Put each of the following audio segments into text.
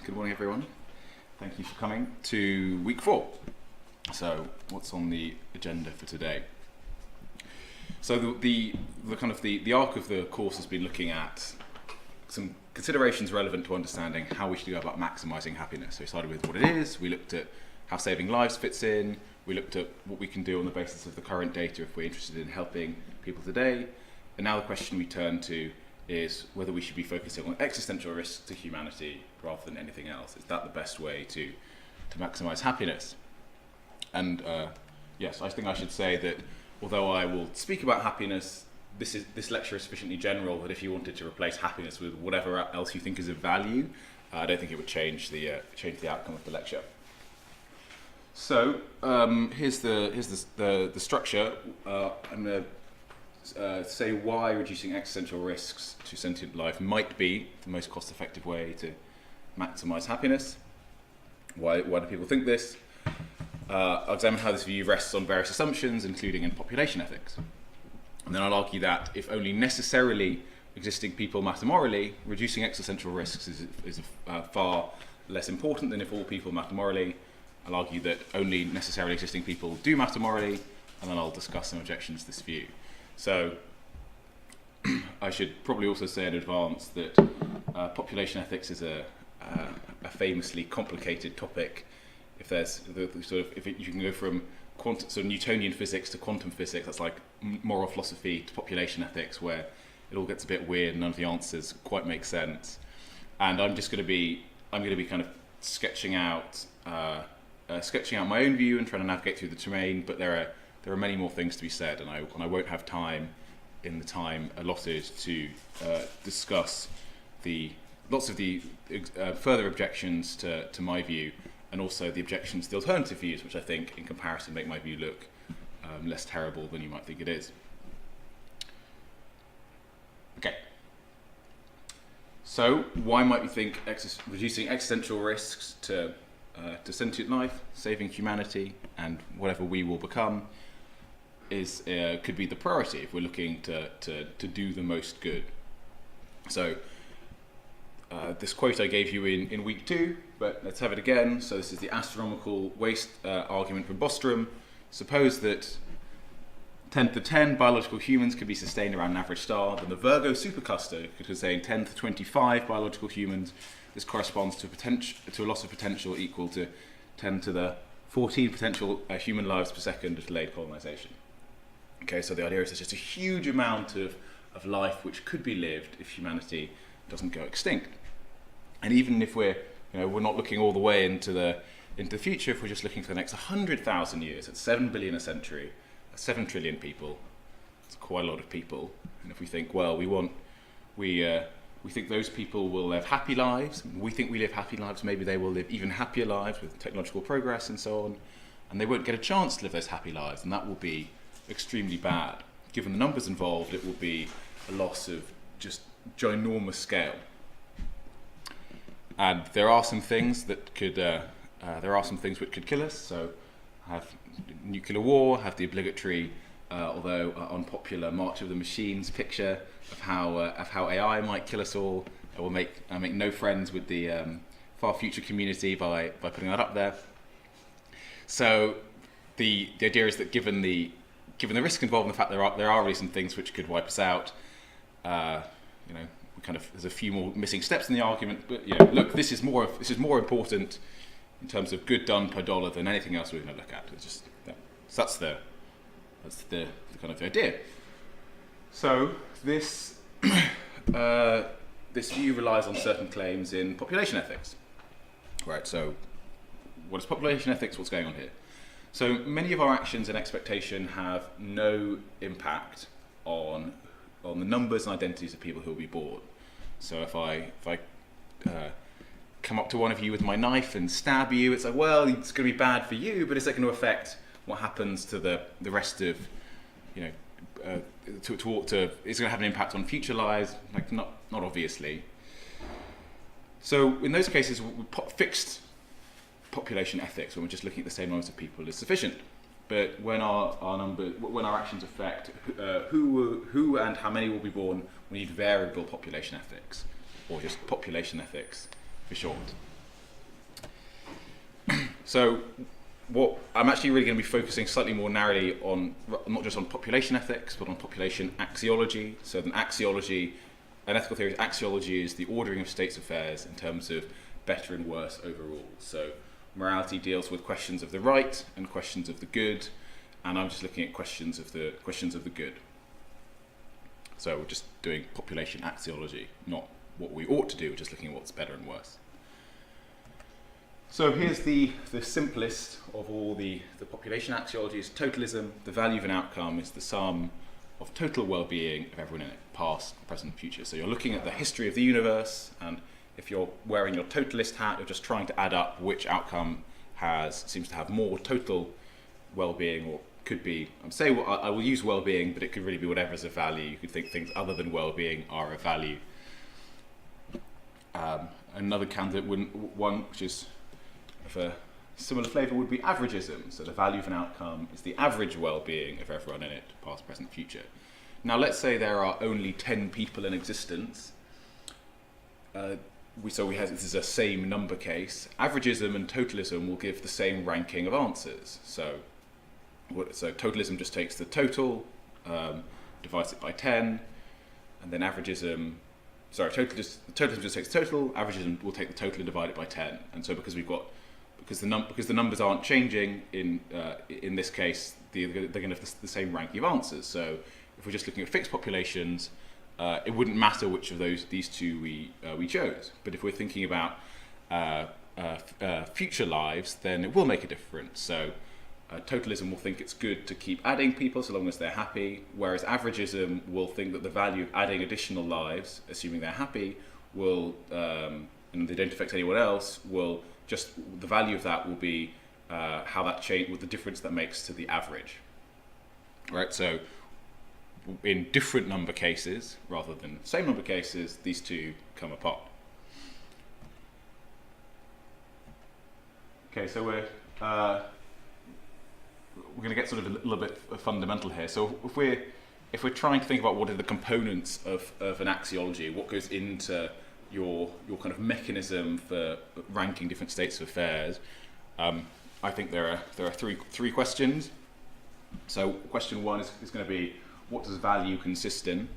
Good morning, everyone. Thank you for coming to week 4. So, what's on the agenda for today? So, the arc of the course has been looking at some considerations relevant to understanding how we should go about maximising happiness. So, we started with what it is. We looked at how saving lives fits in. We looked at what we can do on the basis of the current data if we're interested in helping people today. And now the question we turn to is whether we should be focusing on existential risks to humanity rather than anything else. Is that the best way to maximise happiness? And yes, I think I should say that although I will speak about happiness, this lecture is sufficiently general that if you wanted to replace happiness with whatever else you think is of value, I don't think it would change the outcome of the lecture. So here's the structure. I'm going to say why reducing existential risks to sentient life might be the most cost-effective way to maximise happiness. Why do people think this? I'll examine how this view rests on various assumptions, including in population ethics. And then I'll argue that if only necessarily existing people matter morally, reducing existential risks is far less important than if all people matter morally. I'll argue that only necessarily existing people do matter morally, and then I'll discuss some objections to this view. So I should probably also say in advance that population ethics is a famously complicated topic. If there's you can go from Newtonian physics to quantum physics, that's like moral philosophy to population ethics, where it all gets a bit weird and none of the answers quite make sense. And I'm going to be kind of sketching out my own view and trying to navigate through the terrain, but there are many more things to be said, and I won't have time in the time allotted to discuss lots of the further objections to my view, and also the objections to the alternative views, which I think in comparison make my view look less terrible than you might think it is. Okay. So why might we think reducing existential risks to sentient life, saving humanity, and whatever we will become could be the priority if we're looking to do the most good. So this quote I gave you in week 2, but let's have it again. So this is the astronomical waste argument from Bostrom. Suppose that 10 to 10 biological humans could be sustained around an average star, then the Virgo supercluster could contain 10 to 25 biological humans. This corresponds to a loss of potential equal to 10 to the 14 potential human lives per second of delayed colonization. Okay, so the idea is there's just a huge amount of life which could be lived if humanity doesn't go extinct. And even if we're not looking all the way into the future, if we're just looking for the next 100,000 years, at 7 billion a century, 7 trillion people, it's quite a lot of people. And if we think, well, we think those people will live happy lives, we think we live happy lives, maybe they will live even happier lives with technological progress and so on, and they won't get a chance to live those happy lives, and that will be extremely bad. Given the numbers involved, it will be a loss of just ginormous scale. And there are some things which could kill us. So have nuclear war, have the obligatory, although unpopular, March of the Machines picture of how AI might kill us all. I will make no friends with the far future community by putting that up there. So the idea is that given the risk involved in the fact there are really some things which could wipe us out, there's a few more missing steps in the argument, but look, this is more important in terms of good done per dollar than anything else we're going to look at. It's just so that's the kind of the idea. So this view relies on certain claims in population ethics, right? So what is population ethics? What's going on here? So many of our actions and expectation have no impact on the numbers and identities of people who will be born. So if I come up to one of you with my knife and stab you, it's like, well, it's going to be bad for you, but is that going to affect what happens to the rest of, is going to have an impact on future lives? Like not obviously. So in those cases, fixed population ethics, when we're just looking at the same numbers of people, is sufficient. But when our actions affect who and how many will be born, we need variable population ethics, or just population ethics for short. So what I'm actually really going to be focusing slightly more narrowly on, not just on population ethics, but on population axiology. So an axiology, an ethical theory's axiology is the ordering of states' affairs in terms of better and worse overall. So morality deals with questions of the right and questions of the good, and I'm just looking at questions of the good. So we're just doing population axiology, not what we ought to do, we're just looking at what's better and worse. So here's the simplest of all the population axiologies. Totalism, the value of an outcome is the sum of total well-being of everyone in it, past, present, future. So you're looking at the history of the universe, and if you're wearing your totalist hat, you're just trying to add up which outcome seems to have more total well-being, or could be, I will use well-being, but it could really be whatever is a value. You could think things other than well-being are a value. Another candidate one, which is of a similar flavour, would be averagism. So the value of an outcome is the average well-being of everyone in it, past, present, future. Now let's say there are only 10 people in existence. This is a same number case. Averagism and totalism will give the same ranking of answers. So totalism just takes the total, divides it by 10, and then totalism just takes the total, averagism will take the total and divide it by 10. And so because the numbers aren't changing in this case, they're going to have the same ranking of answers. So if we're just looking at fixed populations, it wouldn't matter which of these two we chose. But if we're thinking about future lives, then it will make a difference. So totalism will think it's good to keep adding people so long as they're happy, whereas averagism will think that the value of adding additional lives, assuming they're happy, and they don't affect anyone else, the value of that will be how that change, with the difference that makes to the average. Right. So in different number cases rather than same number cases, these two come apart. Okay, so we're going to get sort of a little bit fundamental here. So if we're trying to think about what are the components of an axiology, what goes into your kind of mechanism for ranking different states of affairs, I think there are three questions. So question one is going to be, what does value consist in?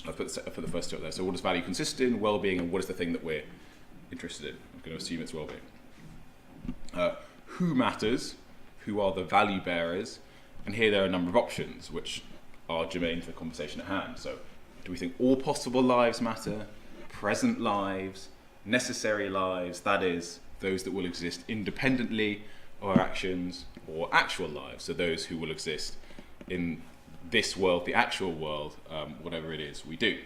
I've put the first two up there. So what does value consist in? Well-being, and what is the thing that we're interested in? I'm going to assume it's well-being. Who matters? Who are the value bearers? And here there are a number of options which are germane to the conversation at hand. So do we think all possible lives matter? Present lives? Necessary lives? That is, those that will exist independently of our actions, or actual lives, so those who will exist in this world, the actual world, whatever it is we do.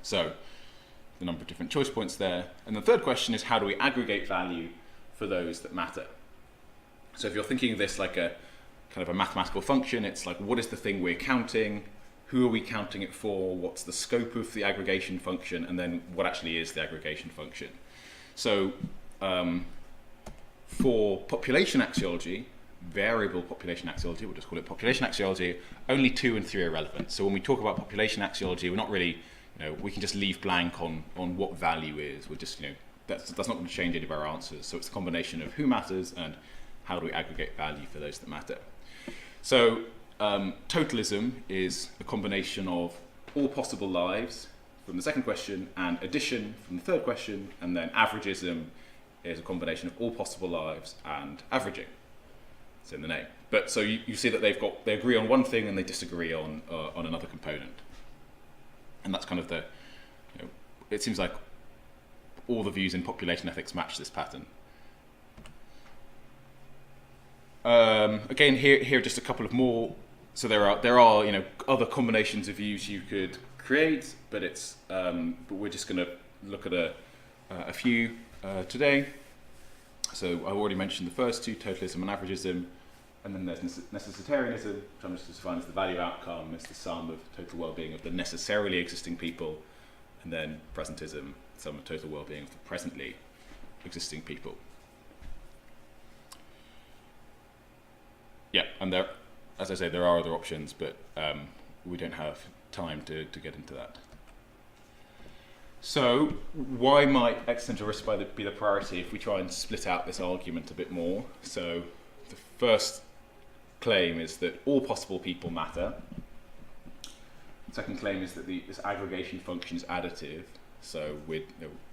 So the number of different choice points there. And the third question is, how do we aggregate value for those that matter? So if you're thinking of this like a kind of a mathematical function, it's like, what is the thing we're counting? Who are we counting it for? What's the scope of the aggregation function? And then what actually is the aggregation function? So for population axiology, variable population axiology, we'll just call it population axiology, only 2 and 3 are relevant. So when we talk about population axiology, we're not really, we can just leave blank on what value is. We're just, that's not going to change any of our answers. So it's a combination of who matters and how do we aggregate value for those that matter. So totalism is a combination of all possible lives from the second question and addition from the third question, and then averagism is a combination of all possible lives and averaging. It's in the name. But so you see that they agree on one thing and they disagree on another component. And that's kind of it seems like all the views in population ethics match this pattern. Again, here are just a couple of more. So there are other combinations of views you could create, but we're just going to look at a few today. So I already mentioned the first two, totalism and averagism, and then there's Necessitarianism, which I'm just defining as the value outcome is the sum of total well-being of the necessarily existing people, and then presentism, the sum of total well-being of the presently existing people. Yeah, and there, as I say, there are other options, but we don't have time to get into that. So why might existential risk be the priority if we try and split out this argument a bit more? So the first claim is that all possible people matter. The second claim is that this aggregation function is additive. So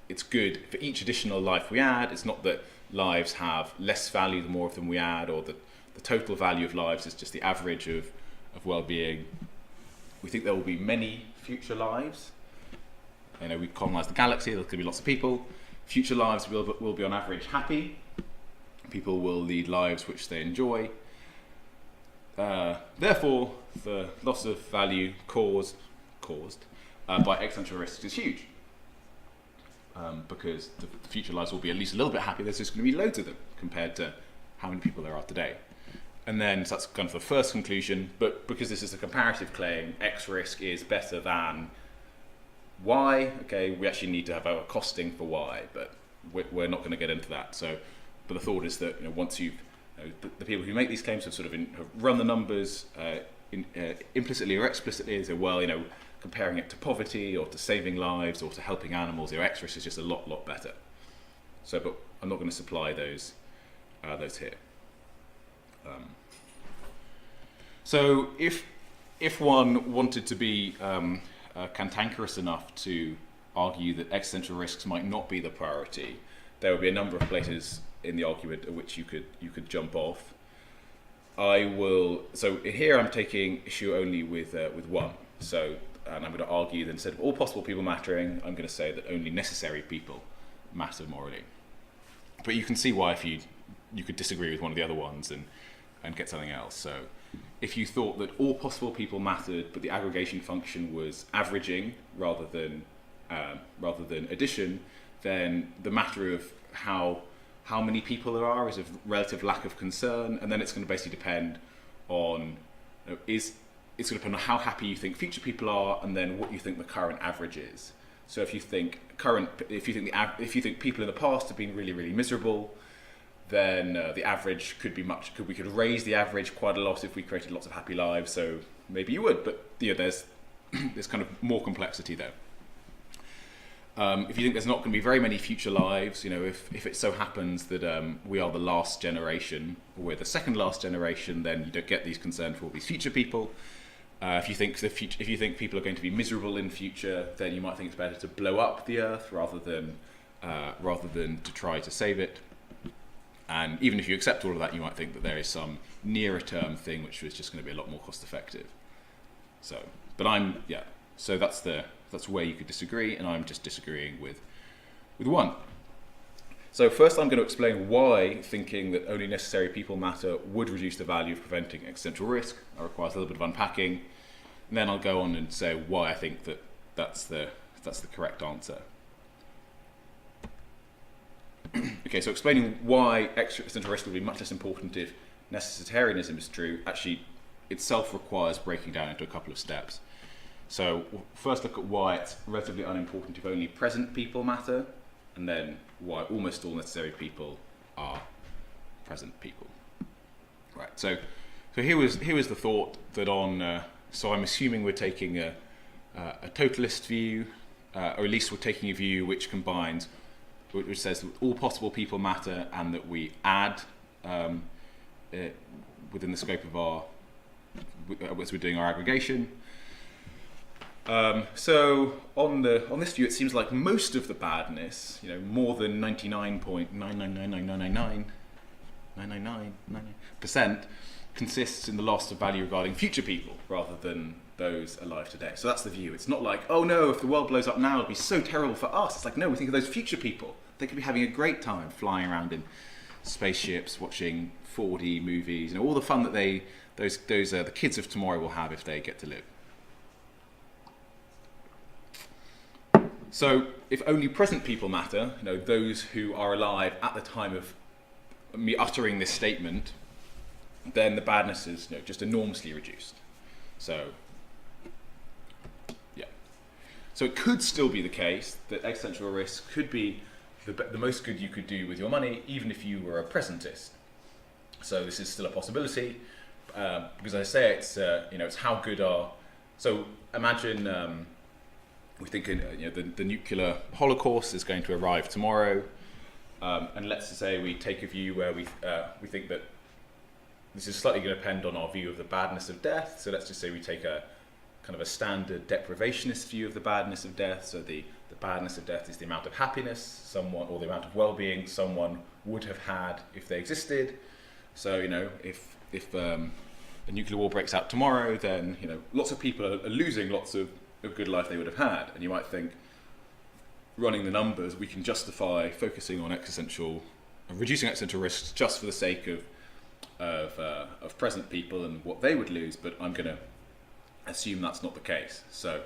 it's good for each additional life we add. It's not that lives have less value the more of them we add, or that the total value of lives is just the average of well-being. We think there will be many future lives. We colonize the galaxy, there could be lots of people. Future lives will be on average happy. People will lead lives which they enjoy. Therefore, the loss of value caused by existential risks is huge. Because the future lives will be at least a little bit happy. There's just going to be loads of them compared to how many people there are today. And then so that's kind of the first conclusion. But because this is a comparative claim, X risk is better than Y. Okay, we actually need to have a costing for Y, but we're not going to get into that. So, but the thought is that once you've the people who make these claims have sort of have run the numbers implicitly or explicitly, and say, well, comparing it to poverty or to saving lives or to helping animals, X risk is just a lot better. So, but I'm not going to supply those here. So if one wanted to be cantankerous enough to argue that existential risks might not be the priority, there would be a number of places in the argument at which you could jump off. So here I'm taking issue only with one. So, and I'm going to argue that instead of all possible people mattering, I'm going to say that only necessary people matter morally. But you can see why if you could disagree with one of the other ones and get something else. So if you thought that all possible people mattered, but the aggregation function was averaging rather than addition, then the matter of how many people there are is of relative lack of concern, and then it's going to basically depend on it's going to depend on how happy you think future people are, and then what you think the current average is. So if you think people in the past have been really miserable, then the average could be we could raise the average quite a lot if we created lots of happy lives. So maybe you would, but there's kind of more complexity there. If you think there's not going to be very many future lives, if it so happens that we are the last generation, or we're the second last generation, then you don't get these concerns for all these future people. If you think people are going to be miserable in future, then you might think it's better to blow up the Earth rather than to try to save it. And even if you accept all of that, you might think that there is some nearer term thing which is just going to be a lot more cost effective. So, so that's where you could disagree, and I'm just disagreeing with one. So first I'm going to explain why thinking that only necessary people matter would reduce the value of preventing existential risk. That requires a little bit of unpacking. And then I'll go on and say why I think that that's the correct answer. Okay, so explaining why existential risk will be much less important if necessitarianism is true, actually itself requires breaking down into a couple of steps. So first look at why it's relatively unimportant if only present people matter, and then why almost all necessary people are present people. Right, so here was the thought that so I'm assuming we're taking a totalist view, or at least we're taking a view which says that all possible people matter, and that we add within the scope of as we're doing our aggregation. So on this view, it seems like most of the badness, more than 99.9999999% consists in the loss of value regarding future people rather than those alive today. So that's the view. It's not like, oh no, if the world blows up now, it'll be so terrible for us. It's like, no, we think of those future people. They could be having a great time flying around in spaceships, watching 4D movies, all the fun that the kids of tomorrow will have if they get to live. So if only present people matter, those who are alive at the time of me uttering this statement, then the badness is just enormously reduced. So so it could still be the case that existential risk could be the most good you could do with your money, even if you were a presentist. So this is still a possibility, because I say it's how good are. So imagine we think the nuclear holocaust is going to arrive tomorrow, and let's say we take a view where we think that this is slightly going to depend on our view of the badness of death. So let's just say we take a kind of a standard deprivationist view of the badness of death. So the badness of death is the amount of happiness someone, or the amount of well-being someone would have had if they existed. So if a nuclear war breaks out tomorrow, then lots of people are losing lots of good life they would have had. And you might think, running the numbers, we can justify focusing on reducing existential risks just for the sake of present people and what they would lose. But I'm going to assume that's not the case. So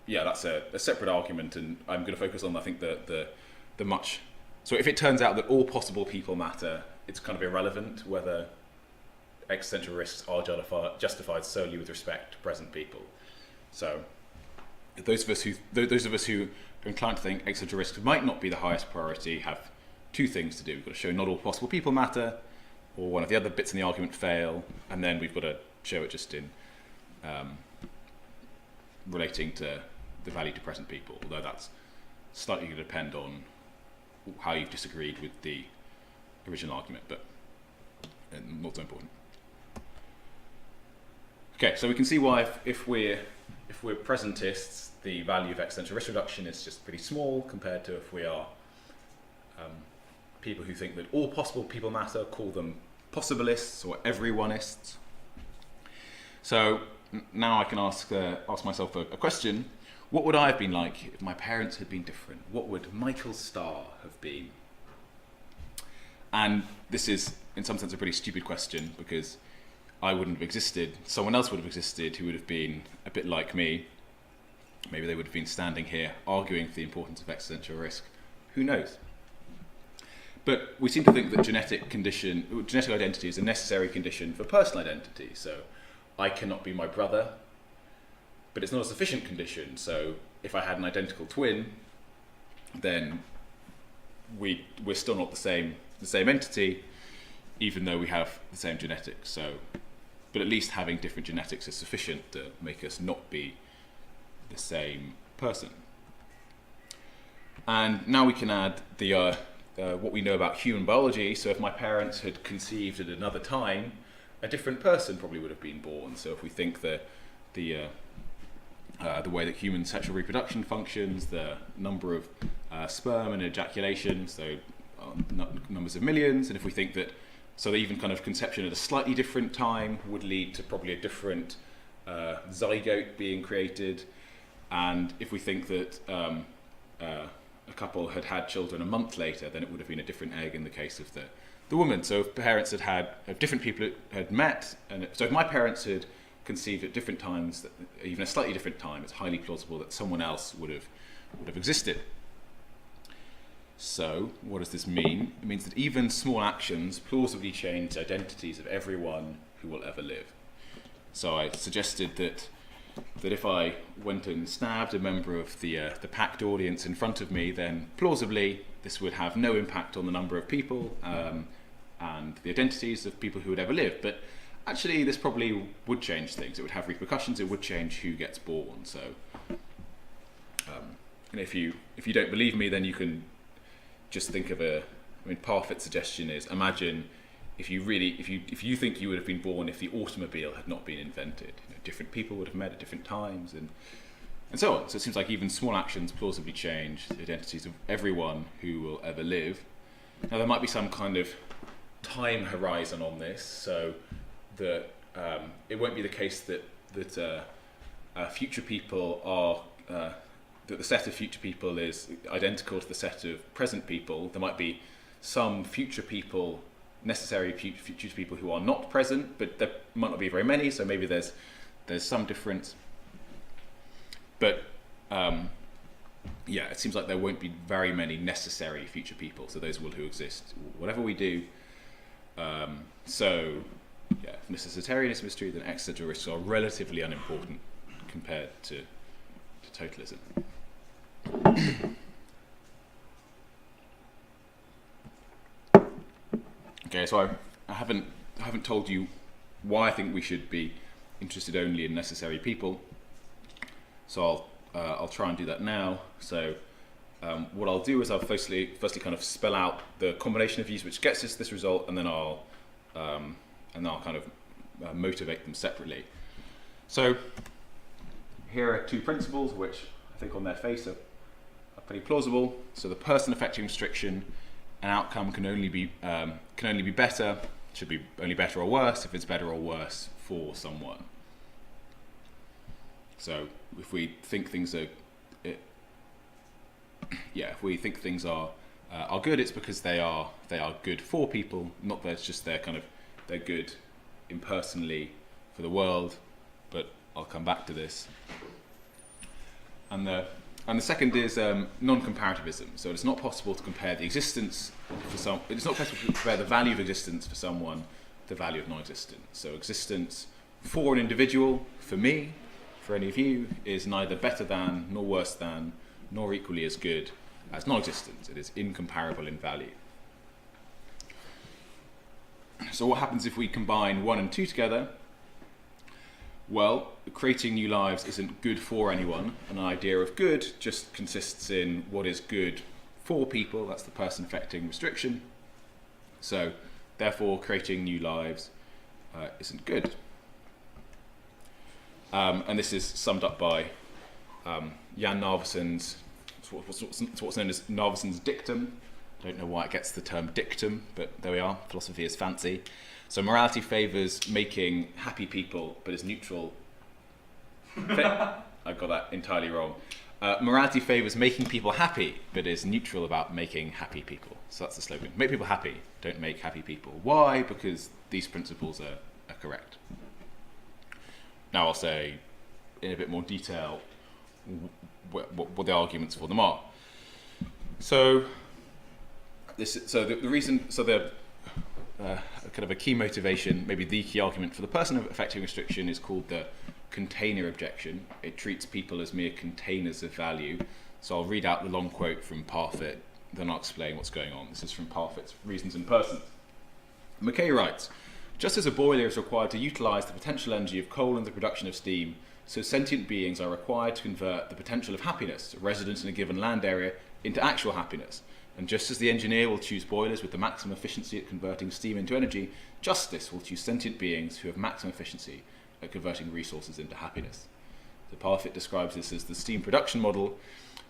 that's a separate argument, and I'm going to focus on, I think, the much. So if it turns out that all possible people matter, it's kind of irrelevant whether existential risks are justified solely with respect to present people. So those of us who are inclined to think existential risks might not be the highest priority have two things to do. We've got to show not all possible people matter, or one of the other bits in the argument fail, and then we've got to show it just in relating to the value to present people, although that's slightly going to depend on how you've disagreed with the original argument, but not so important. Okay, so we can see why if we're presentists, the value of existential risk reduction is just pretty small compared to if we are people who think that all possible people matter, call them possibilists or everyoneists. So now I can ask myself a question. What would I have been like if my parents had been different? What would Michael Starr have been? And this is, in some sense, a pretty stupid question, because I wouldn't have existed. Someone else would have existed who would have been a bit like me. Maybe they would have been standing here arguing for the importance of existential risk. Who knows? But we seem to think that genetic identity is a necessary condition for personal identity. So I cannot be my brother, but it's not a sufficient condition. So if I had an identical twin, then we're still not the same entity, even though we have the same genetics. So, but at least having different genetics is sufficient to make us not be the same person. And now we can add the what we know about human biology. So if my parents had conceived at another time, a different person probably would have been born. So if we think the way that human sexual reproduction functions, the number of sperm and ejaculation, so numbers of millions, and if we think that, so even kind of conception at a slightly different time would lead to probably a different zygote being created, and if we think that a couple had children a month later, then it would have been a different egg in the case of the woman. So if parents if different people had met, and so if my parents had conceived at different times, even a slightly different time, it's highly plausible that someone else would have existed. So what does this mean? It means that even small actions plausibly change the identities of everyone who will ever live. So I suggested that if I went and stabbed a member of the packed audience in front of me, then plausibly this would have no impact on the number of people and the identities of people who would ever live. But actually, this probably would change things. It would have repercussions. It would change who gets born. So, and if you don't believe me, then you can just think of Parfit's suggestion is, imagine if you think you would have been born if the automobile had not been invented. Different people would have met at different times, and so on. So it seems like even small actions plausibly change the identities of everyone who will ever live. Now there might be some kind of time horizon on this, so that it won't be the case that future people are that the set of future people is identical to the set of present people. There might be some future people, necessary future people who are not present, but there might not be very many. So maybe there's some difference. But it seems like there won't be very many necessary future people. So those will who exist, whatever we do. If Necessitarianism is true, then existential risks are relatively unimportant compared to totalism. Okay, so I haven't told you why I think we should be interested only in necessary people. So I'll try and do that now. So what I'll do is I'll firstly kind of spell out the combination of views which gets us this result, and then I'll kind of motivate them separately. So here are two principles which I think on their face are pretty plausible. So the person affecting restriction, an outcome can only be better, should be only better or worse if it's better or worse for someone. So if we think things are good, it's because they are good for people, not that it's just they're good impersonally for the world. But I'll come back to this. And the second is non-comparativism. So it's not possible to compare the existence for it's not possible to compare the value of existence for someone to the value of non-existence. So existence for an individual, for me, for any of you, is neither better than, nor worse than, nor equally as good as non-existence. It is incomparable in value. So what happens if we combine 1 and 2 together? Well, creating new lives isn't good for anyone. An idea of good just consists in what is good for people. That's the person affecting restriction. So therefore, creating new lives isn't good. And this is summed up by Jan Narveson's, what's known as Narveson's dictum. I don't know why it gets the term dictum, but there we are. Philosophy is fancy. So morality favours making happy people, but is neutral. I got that entirely wrong. Morality favours making people happy, but is neutral about making happy people. So that's the slogan. Make people happy, don't make happy people. Why? Because these principles are correct. Now I'll say in a bit more detail what the arguments for them are. So kind of a key motivation, maybe the key argument for the person affecting restriction is called the container objection. It treats people as mere containers of value. So I'll read out the long quote from Parfit, then I'll explain what's going on. This is from Parfit's Reasons and Persons. McKay writes, just as a boiler is required to utilise the potential energy of coal in the production of steam, so sentient beings are required to convert the potential of happiness resident in a given land area into actual happiness. And just as the engineer will choose boilers with the maximum efficiency at converting steam into energy, justice will choose sentient beings who have maximum efficiency at converting resources into happiness. So Parfit describes this as the steam production model.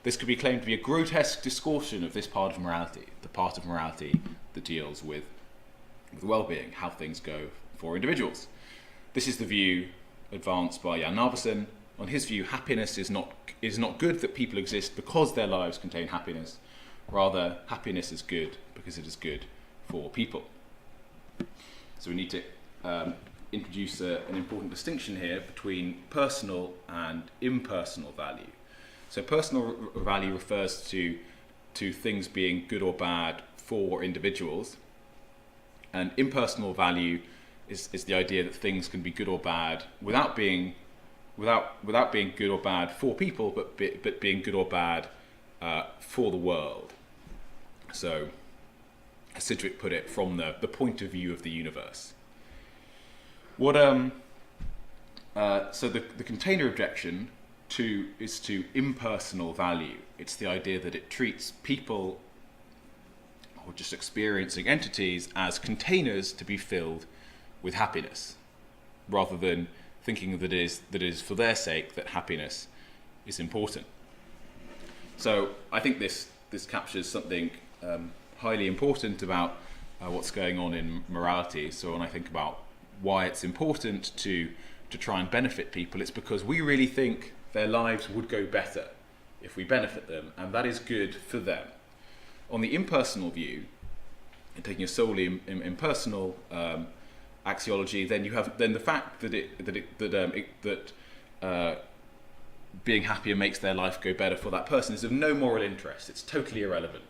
This could be claimed to be a grotesque distortion of this part of morality, the part of morality that deals with well-being, how things go for individuals. This is the view advanced by Jan Narveson. On his view, happiness is not good that people exist because their lives contain happiness. Rather, happiness is good because it is good for people. So we need to introduce an important distinction here between personal and impersonal value. So personal value refers to things being good or bad for individuals, and impersonal value is the idea that things can be good or bad without being good or bad for people, but being good or bad for the world. So, as Sidgwick put it, from the point of view of the universe. So the container objection is to impersonal value. It's the idea that it treats people or just experiencing entities as containers to be filled with happiness, rather than thinking that it is for their sake that happiness is important. So I think this captures something highly important about what's going on in morality. So when I think about why it's important to try and benefit people, it's because we really think their lives would go better if we benefit them, and that is good for them. On the impersonal view, and taking a solely impersonal axiology, then you have the fact that being happier makes their life go better for that person is of no moral interest. It's totally irrelevant.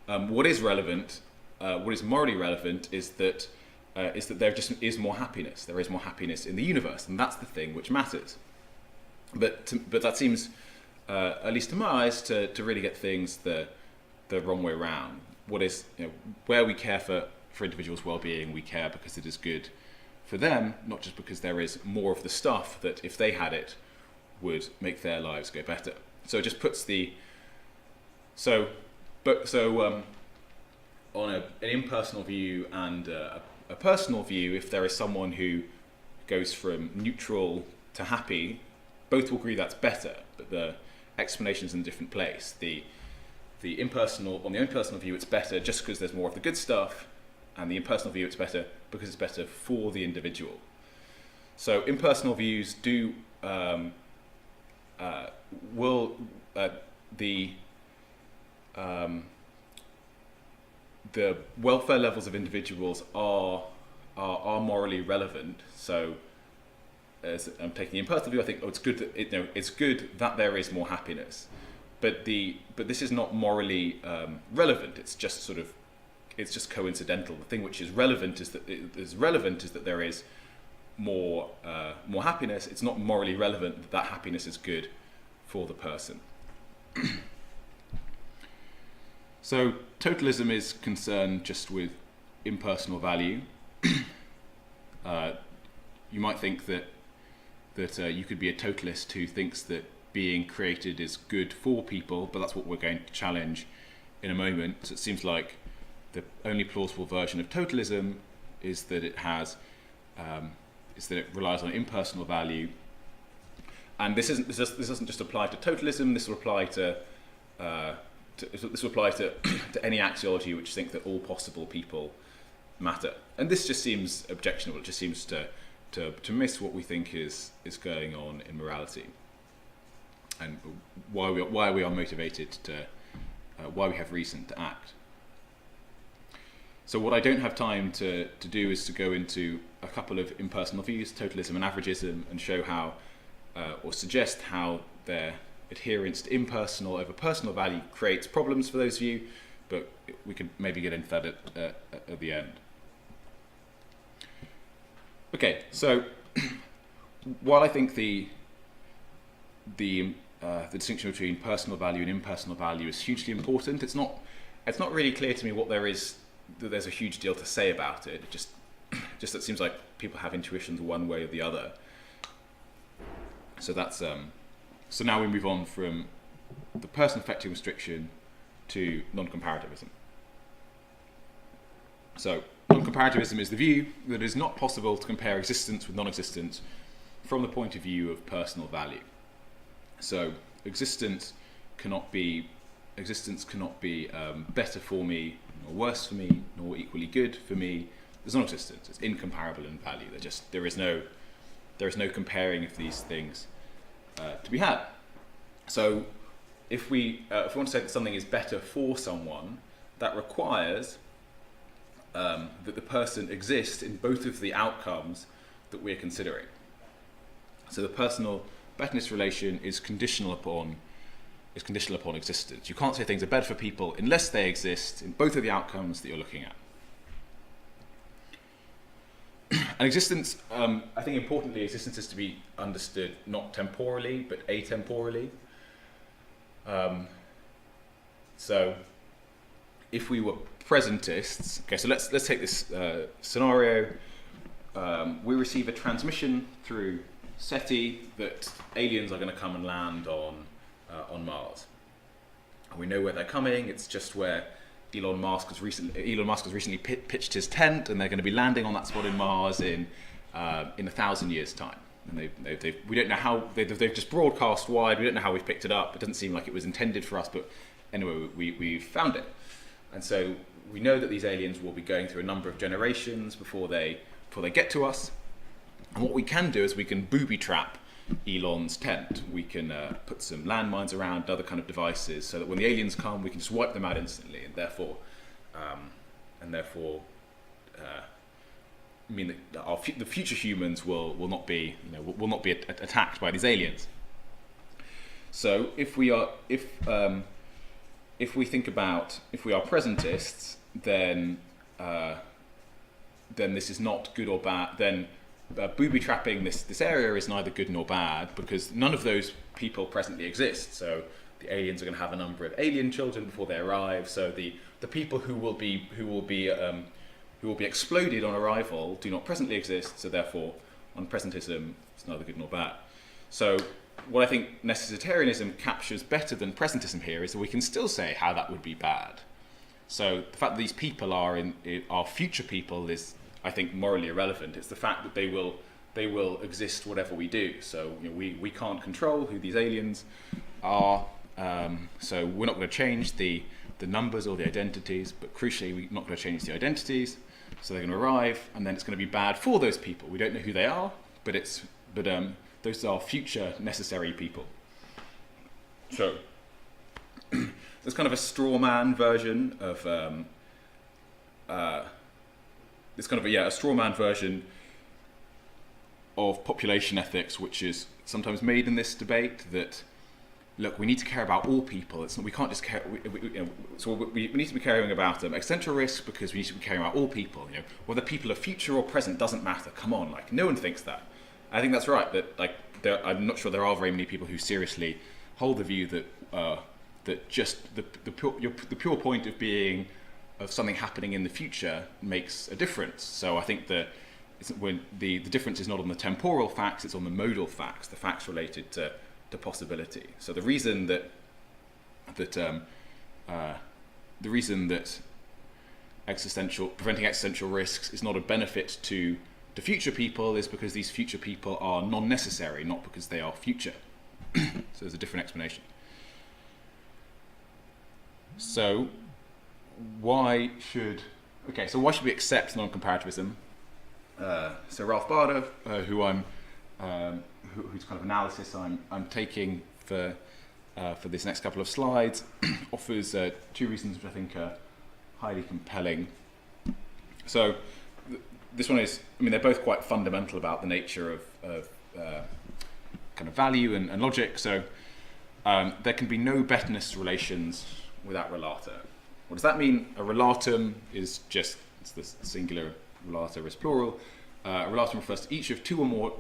What is relevant, what is morally relevant, is that there just is more happiness. There is more happiness in the universe, and that's the thing which matters. But that seems, at least to my eyes, to really get things the wrong way around. What is, where we care for individuals' well-being, we care because it is good for them, not just because there is more of the stuff that if they had it, would make their lives go better. So it just puts on an impersonal view and a personal view, if there is someone who goes from neutral to happy, both will agree that's better, but the explanation is in a different place. On the impersonal view, it's better just because there's more of the good stuff, and the impersonal view, it's better because it's better for the individual. So impersonal views do the welfare levels of individuals are morally relevant. So, as I'm taking the impersonal view, I think it's good that it's good that there is more happiness, but this is not morally relevant. It's just coincidental. The thing which is relevant is that there is more happiness. It's not morally relevant that happiness is good for the person. So totalism is concerned just with impersonal value. You might think that you could be a totalist who thinks that being created is good for people, but that's what we're going to challenge in a moment. So it seems like the only plausible version of totalism is that it relies on impersonal value. And this doesn't just apply to totalism. This will apply to any axiology which think that all possible people matter. And this just seems objectionable. It just seems to miss what we think is going on in morality, and why we are motivated why we have reason to act. So what I don't have time to do is to go into a couple of impersonal views, totalism and averagism, and show how, or suggest how their adherence to impersonal over personal value creates problems for those of you, but we could maybe get into that at the end. Okay, so while I think the distinction between personal value and impersonal value is hugely important, it's not really clear to me what there's a huge deal to say about it. It just it seems like people have intuitions one way or the other. So that's so now we move on from the person-affecting restriction to non-comparativism. So non-comparativism is the view that it is not possible to compare existence with non-existence from the point of view of personal value. So existence cannot be better for me, nor worse for me, nor equally good for me. There's non-existence. It's incomparable in value. There is no comparing of these things to be had. So if we want to say that something is better for someone, that requires that the person exists in both of the outcomes that we're considering. So the personal betterness relation is conditional upon existence. You can't say things are better for people unless they exist in both of the outcomes that you're looking at. And existence, I think importantly, existence is to be understood not temporally but atemporally. So if we were presentists, okay, so let's take this scenario. We receive a transmission through SETI that aliens are going to come and land on Mars. And we know where they're coming. It's just where Elon Musk has recently pitched his tent, and they're going to be landing on that spot in Mars in 1,000 years' time. And we don't know how they've just broadcast wide. We don't know how we've picked it up. It doesn't seem like it was intended for us, but anyway, we found it. And so we know that these aliens will be going through a number of generations before they get to us. And what we can do is we can booby trap Elon's tent. We can put some landmines around, other kind of devices, so that when the aliens come, we can just wipe them out instantly, and therefore mean that the future humans will not be attacked by these aliens. So if we are presentists, then this is not good or bad. Then booby trapping this area is neither good nor bad, because none of those people presently exist. So the aliens are going to have a number of alien children before they arrive. So the people who will be exploded on arrival do not presently exist. So therefore, on presentism, it's neither good nor bad. So what I think Necessitarianism captures better than presentism here is that we can still say how that would be bad. So the fact that these people are future people is, I think, morally irrelevant. It's the fact that they will exist whatever we do. So we can't control who these aliens are. So we're not going to change the numbers or the identities, but crucially, we're not going to change the identities. So they're going to arrive, and then it's going to be bad for those people. We don't know who they are, but those are future necessary people. So there's kind of a straw man version of a straw man version of population ethics, which is sometimes made in this debate that, look, we need to care about all people. We can't just care. We need to be caring about existential risk because we need to be caring about all people. Whether people are future or present doesn't matter. Come on, no one thinks that. I think that's right. I'm not sure there are very many people who seriously hold the view that just the pure point of something happening in the future makes a difference. So I think that the difference is not on the temporal facts; it's on the modal facts, the facts related to possibility. So the reason that preventing existential risks is not a benefit to future people is because these future people are non-necessary, not because they are future. So there's a different explanation. So why should we accept non-comparativism? So Ralph Barder, whose kind of analysis I'm taking for this next couple of slides, offers two reasons which I think are highly compelling. So this one is, they're both quite fundamental about the nature of kind of value and logic. So there can be no betterness relations without relata. What does that mean? A relatum is it's the singular, relata is plural. A relatum refers to each of two or more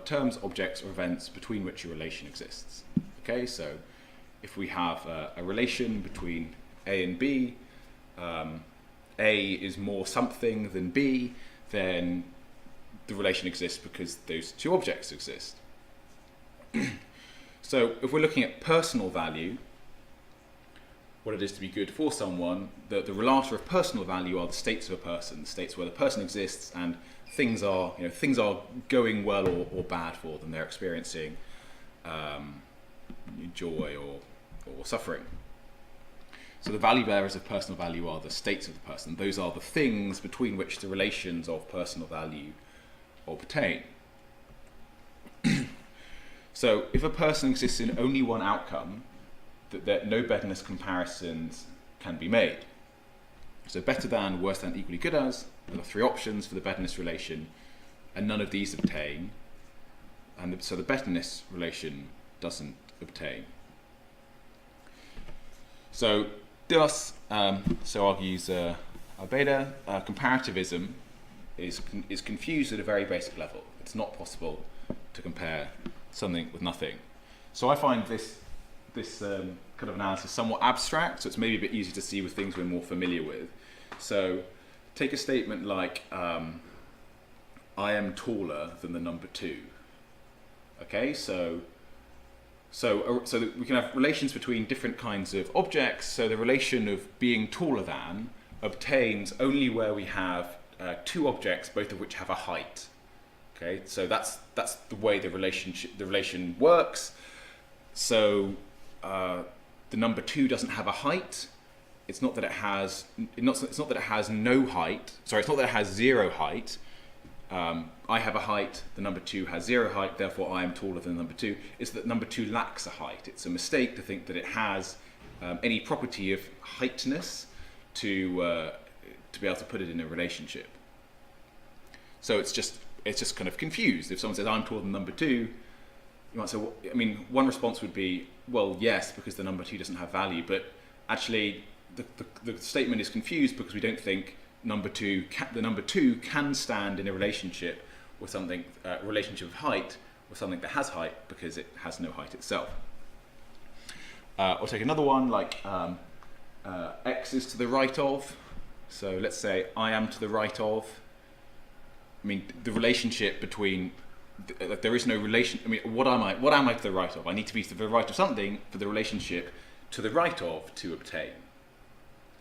terms, objects, or events between which a relation exists. Okay, so if we have a relation between A and B, A is more something than B, then the relation exists because those two objects exist. So if we're looking at personal value, what it is to be good for someone, the relata of personal value are the states of a person, the states where the person exists and things are going well or bad for them. They're experiencing joy or suffering. So the value bearers of personal value are the states of the person. Those are the things between which the relations of personal value obtain. So if a person exists in only one outcome, that no betterness comparisons can be made. So better than, worse than, equally good as are the three options for the betterness relation, and none of these obtain, and so the betterness relation doesn't obtain. So thus, so argues Albeda, comparativism is confused at a very basic level. It's not possible to compare something with nothing. So I find this kind of analysis somewhat abstract, so it's maybe a bit easier to see with things we're more familiar with. So take a statement like, I am taller than the number 2. Okay, so we can have relations between different kinds of objects. So the relation of being taller than obtains only where we have two objects, both of which have a height. Okay, so that's the way the relation works. So the number 2 doesn't have a height. It's not that it has no height. Sorry, it's not that it has zero height. I have a height. The number 2 has zero height. Therefore, I am taller than number 2. It's that number 2 lacks a height. It's a mistake to think that it has any property of heightness to be able to put it in a relationship. So it's just kind of confused. If someone says I'm taller than number 2, you might say, well, one response would be, well, yes, because the number 2 doesn't have value. But actually, the statement is confused because we don't think the number 2 can stand in a relationship with something, relationship of height with something that has height, because it has no height itself. Or take another one like x is to the right of. So let's say I am to the right of. The relationship between there is no relation. I mean, what am I to the right of? I need to be to the right of something for the relationship to the right of to obtain.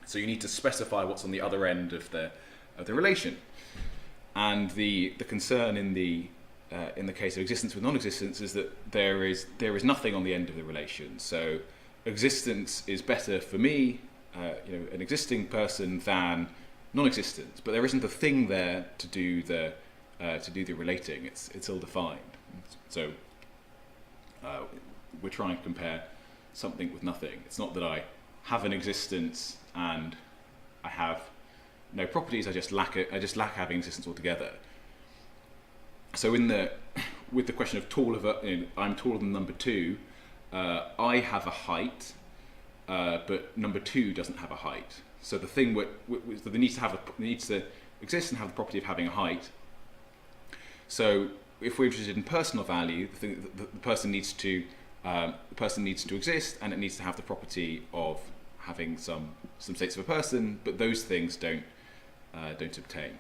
So you need to specify what's on the other end of the relation. And the concern in the case of existence with non-existence is that there is nothing on the end of the relation. So existence is better for me, an existing person, than non-existence. But there isn't a thing there to do the relating. It's ill-defined. So we're trying to compare something with nothing. It's not that I have an existence and I have no properties. I just lack having existence altogether. So with the question of I'm taller than number 2. I have a height, but number 2 doesn't have a height. So the thing that needs to exist and have the property of having a height. So if we're interested in personal value, the person needs to exist, and it needs to have the property of having some states of a person, but those things don't obtain.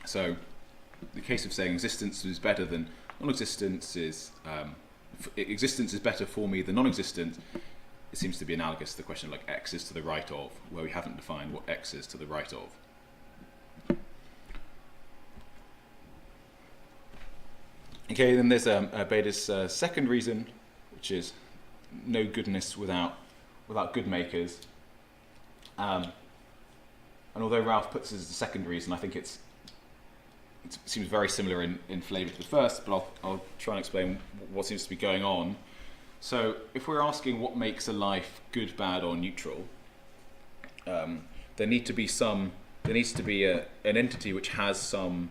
So the case of saying existence is better than non-existence is existence is better for me than non-existence. It seems to be analogous to the question of like x is to the right of, where we haven't defined what x is to the right of. Okay, then there's Beta's second reason, which is no goodness without good makers. And although Ralph puts this as the second reason, I think it seems very similar in flavour to the first, but I'll try and explain what seems to be going on. So if we're asking what makes a life good, bad, or neutral, there needs to be an entity which has some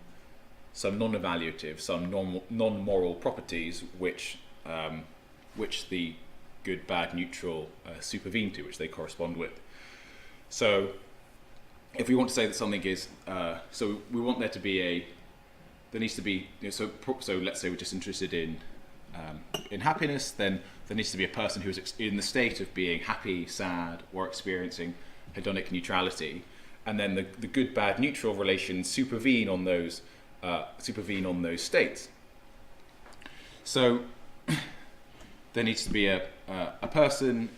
non-evaluative, some non-moral properties which the good, bad, neutral supervene to, which they correspond with. So if we want to say that something is, so we want there to be there needs to be, so let's say we're just interested in happiness, then there needs to be a person who is in the state of being happy, sad, or experiencing hedonic neutrality, and then the good, bad, neutral relations supervene on those states. So there needs to be a person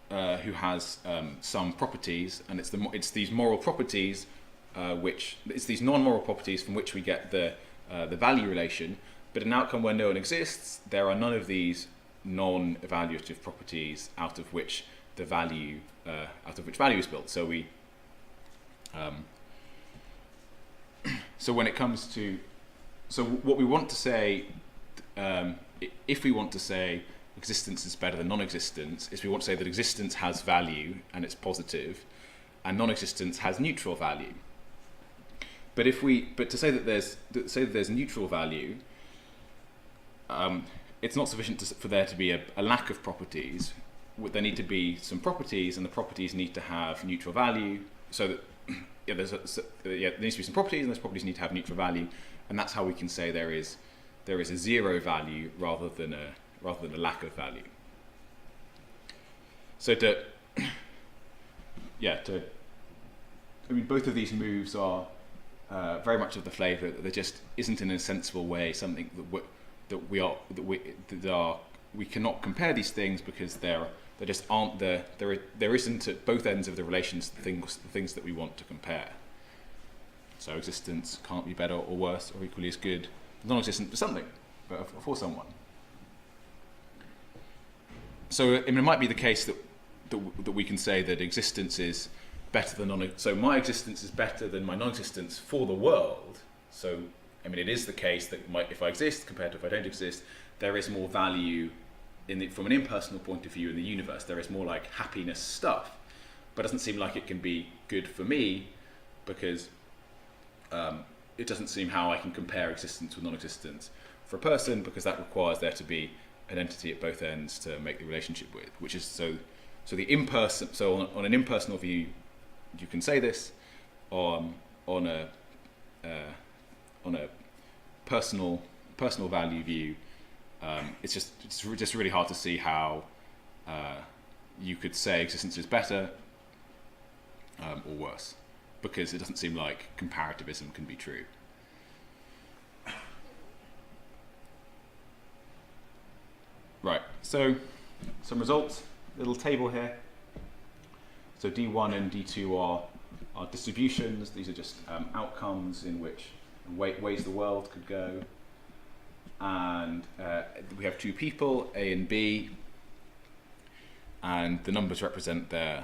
who has some properties, and it's these moral properties it's these non-moral properties from which we get the value relation. But in an outcome where no one exists, there are none of these non-evaluative properties out of which value is built. So so when it comes to, so what we want to say, if we want to say existence is better than non-existence, is we want to say that existence has value and it's positive, and non-existence has neutral value. But to say that there's neutral value, it's not sufficient for there to be a lack of properties. There need to be some properties, and the properties need to have neutral value. So that there needs to be some properties, and those properties need to have neutral value, and that's how we can say there is a zero value rather than a lack of value. So both of these moves are very much of the flavour that there just isn't in a sensible way something we cannot compare these things, because there just aren't there isn't at both ends of the relations the things that we want to compare. So existence can't be better or worse or equally as good non-existent for something, but for someone. So it might be the case that we can say that existence is better than so my existence is better than my non-existence for the world. So it is the case that if I exist compared to if I don't exist, there is more value from an impersonal point of view in the universe. There is more like happiness stuff, but it doesn't seem like it can be good for me, because it doesn't seem how I can compare existence with non-existence for a person, because that requires there to be an entity at both ends to make the relationship with, which is so the impersonal. So on an impersonal view, you can say this. On a personal value view, it's just really hard to see how you could say existence is better or worse, because it doesn't seem like comparativism can be true. Right, so some results, little table here. So D1 and D2 are distributions. These are just outcomes in which ways the world could go. And we have two people, A and B, and the numbers represent their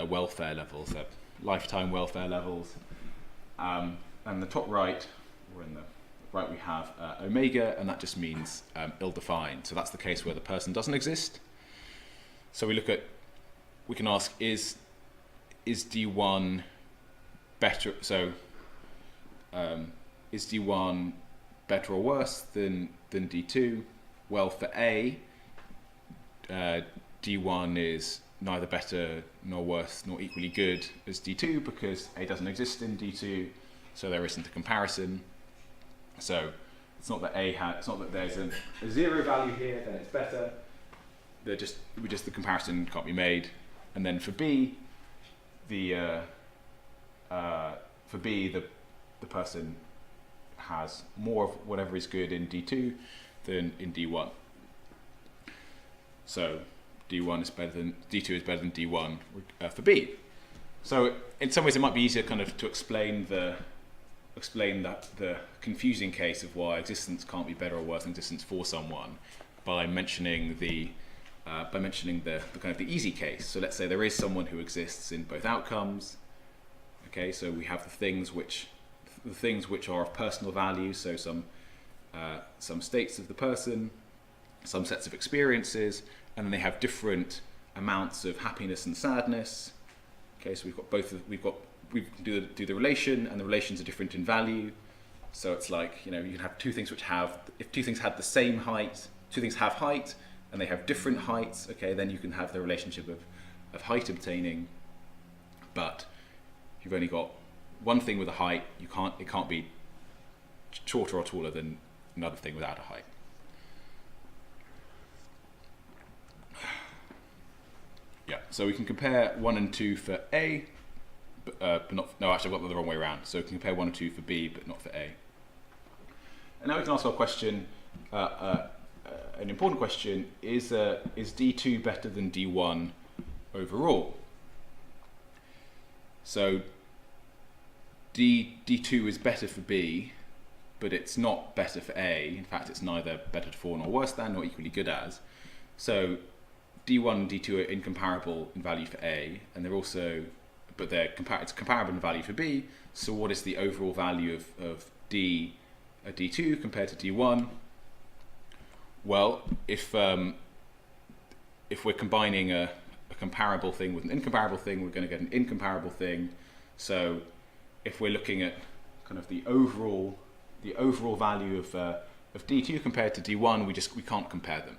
welfare levels, their lifetime welfare levels. And the top right, or in the right, we have omega, and that just means ill-defined. So that's the case where the person doesn't exist. So we can ask, is D1 better? So is D1 better or worse than D2? Well, for A, D1 is neither better nor worse nor equally good as D2, because A doesn't exist in D2, so there isn't a comparison. So it's not that it's not that there's a zero value here, then it's better. The comparison can't be made. And then for B, the person has more of whatever is good in D2 than in D1. So D2 is better than D1 for B. So in some ways it might be easier kind of to explain the confusing case of why existence can't be better or worse than existence for someone by mentioning the kind of the easy case. So let's say there is someone who exists in both outcomes. Okay, so we have the things which are of personal value, so some states of the person, some sets of experiences, and then they have different amounts of happiness and sadness. Okay, so we do the relation, and the relations are different in value. So it's like, you can have two things if two things had the same height, two things have height, and they have different heights, okay, then you can have the relationship of height obtaining. But if you've only got one thing with a height, it can't be shorter or taller than another thing without a height. Yeah, so we can compare 1 and 2 for A, but not, no, actually I've got the wrong way around. So we can compare 1 and 2 for B, but not for A. And now we can ask our question, an important question, is D2 better than D1 overall? So D2 is better for B, but it's not better for A. In fact, it's neither better for nor worse than nor equally good as. So D1 and D2 are incomparable in value for A, and they're also, but it's comparable in value for B. So what is the overall value of D2 compared to D1? Well, if we're combining a comparable thing with an incomparable thing, we're going to get an incomparable thing. So if we're looking at kind of the overall value of D2 compared to D1, we can't compare them.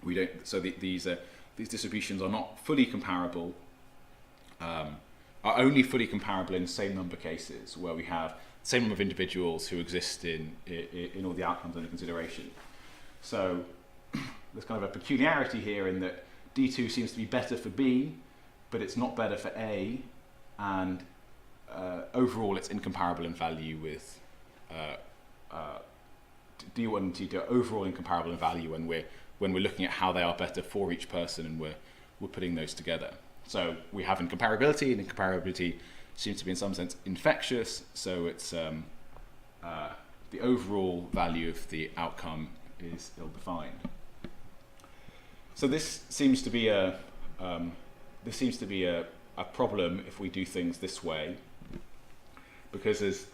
We don't. So these distributions are not fully comparable. Are only fully comparable in same number cases where we have the same number of individuals who exist in all the outcomes under consideration. So there's kind of a peculiarity here in that D2 seems to be better for B, but it's not better for A, and overall it's incomparable in value with D1 and D2 are overall incomparable in value when we're looking at how they are better for each person, and we're putting those together. So we have incomparability, and incomparability seems to be in some sense infectious, so it's the overall value of the outcome is ill-defined. So this seems to be a problem if we do things this way, because as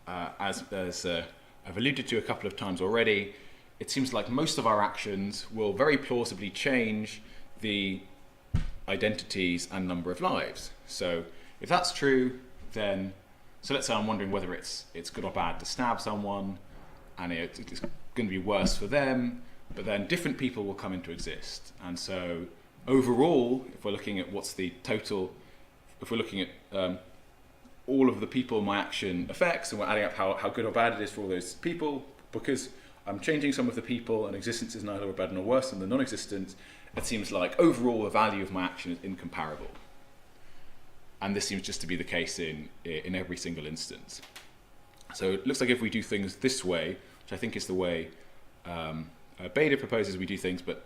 I've alluded to a couple of times already, it seems like most of our actions will very plausibly change the identities and number of lives. So if that's true, then, so let's say I'm wondering whether it's good or bad to stab someone, and it's going to be worse for them, but then different people will come into exist. And so overall, if we're looking at what's the total, if we're looking at all of the people my action affects, and we're adding up how good or bad it is for all those people, because I'm changing some of the people, and existence is neither better nor worse than the non-existence, it seems like overall the value of my action is incomparable. And this seems just to be the case in every single instance. So it looks like if we do things this way, which I think is the way Beta proposes we do things, but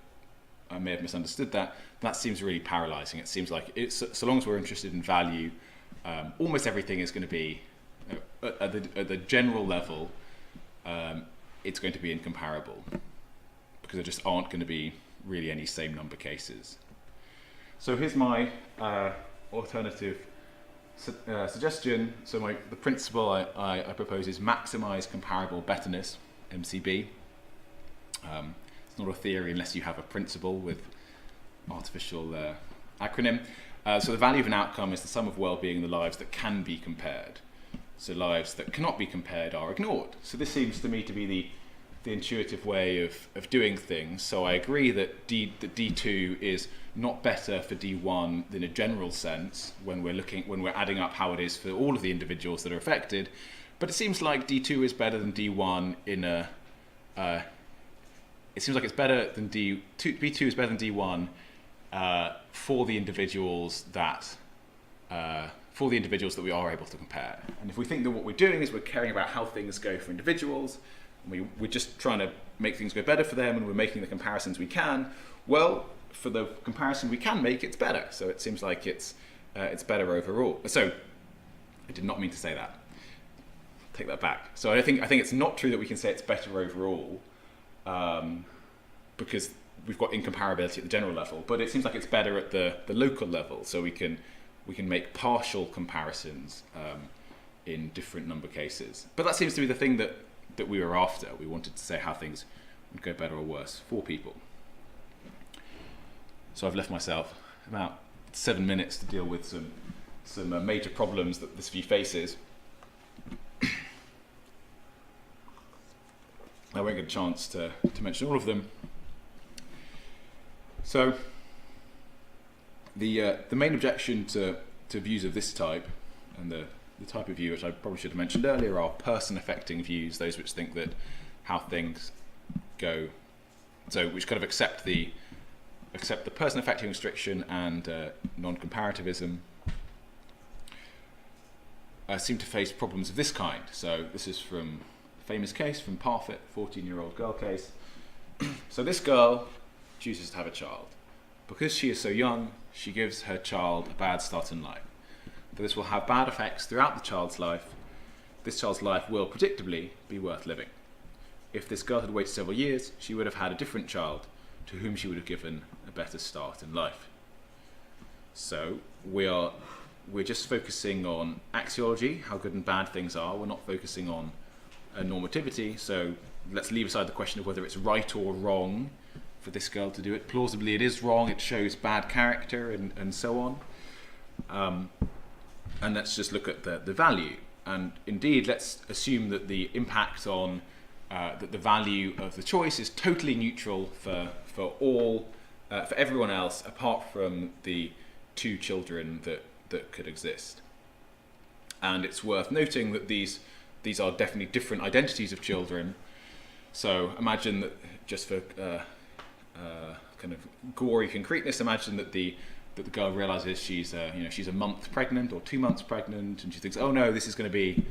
I may have misunderstood that, that seems really paralyzing. It seems like so long as we're interested in value, almost everything is going to be, at the general level, it's going to be incomparable, because there just aren't going to be really any same number cases. So here's my alternative suggestion. So the principle I propose is maximise comparable betterness, MCB. It's not a theory unless you have a principle with artificial acronym. So the value of an outcome is the sum of well-being in the lives that can be compared. So lives that cannot be compared are ignored. So this seems to me to be the intuitive way of doing things. So I agree that D2 is not better for D1 in a general sense when we're adding up how it is for all of the individuals that are affected. But it seems like D2 is better than D1 it seems like it's better than B2 is better than D1 for the individuals that we are able to compare. And if we think that what we're doing is we're caring about how things go for individuals, and we're just trying to make things go better for them, and we're making the comparisons we can, well, for the comparison we can make, it's better. So it seems like it's better overall. So I did not mean to say that. Take that back. So I think it's not true that we can say it's better overall, because we've got incomparability at the general level, but it seems like it's better at the local level. So we can make partial comparisons in different number cases. But that seems to be the thing that we were after. We wanted to say how things would go better or worse for people. So I've left myself about 7 minutes to deal with some major problems that this view faces. I won't get a chance to mention all of them. So the main objection to views of this type, and the type of view which I probably should have mentioned earlier, are person-affecting views, those which think that how things go, so which kind of accept the person-affecting restriction and non-comparativism, seem to face problems of this kind. So this is from a famous case from Parfit, 14-year-old girl case. So this girl chooses to have a child. Because she is so young, she gives her child a bad start in life. But this will have bad effects throughout the child's life. This child's life will predictably be worth living. If this girl had waited several years, she would have had a different child to whom she would have given a better start in life. So we're just focusing on axiology, how good and bad things are. We're not focusing on normativity. So let's leave aside the question of whether it's right or wrong for this girl to do it. Plausibly it is wrong, it shows bad character and so on. And let's just look at the value. And indeed, let's assume that the impact on that the value of the choice is totally neutral for everyone else apart from the two children that could exist. And it's worth noting that these are definitely different identities of children. So imagine that, just for kind of gory concreteness, imagine that the girl realizes she's a month pregnant or 2 months pregnant, and she thinks, oh no, this is going to be,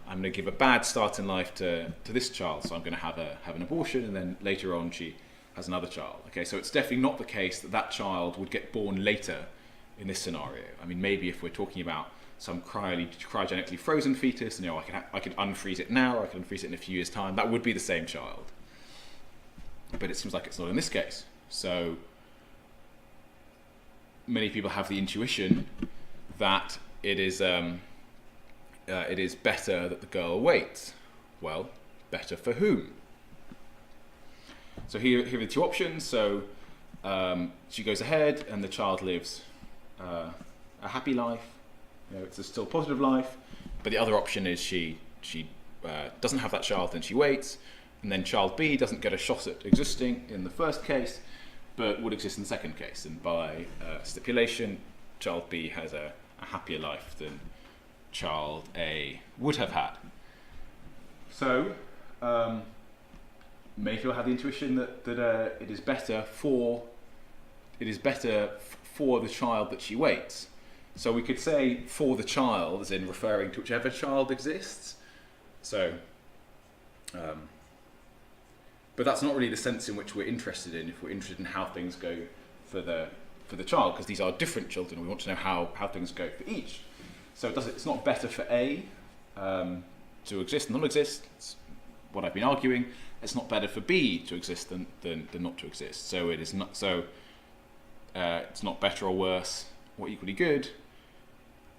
I'm going to give a bad start in life to this child, so I'm going to have an abortion, and then later on she has another child. Okay, so it's definitely not the case that child would get born later in this scenario. I mean, maybe if we're talking about some cryogenically frozen fetus, and I could unfreeze it now, or I could unfreeze it in a few years' time, that would be the same child. But it seems like it's not in this case. So many people have the intuition that it is better that the girl waits. Well, better for whom? So here are the two options. So she goes ahead and the child lives a happy life. It's a still positive life. But the other option is she doesn't have that child, then she waits, and then child B doesn't get a shot at existing in the first case, but would exist in the second case. And by stipulation, child B has a happier life than child A would have had. So many people have the intuition that it is better for it is better for the child that she waits. So we could say for the child, as in referring to whichever child exists. So, but that's not really the sense in which we're interested in. If we're interested in how things go for the child, because these are different children, we want to know how things go for each. So it's not better for A to exist and not exist. It's what I've been arguing. It's not better for B to exist than not to exist. So it is not. So it's not better or worse or equally good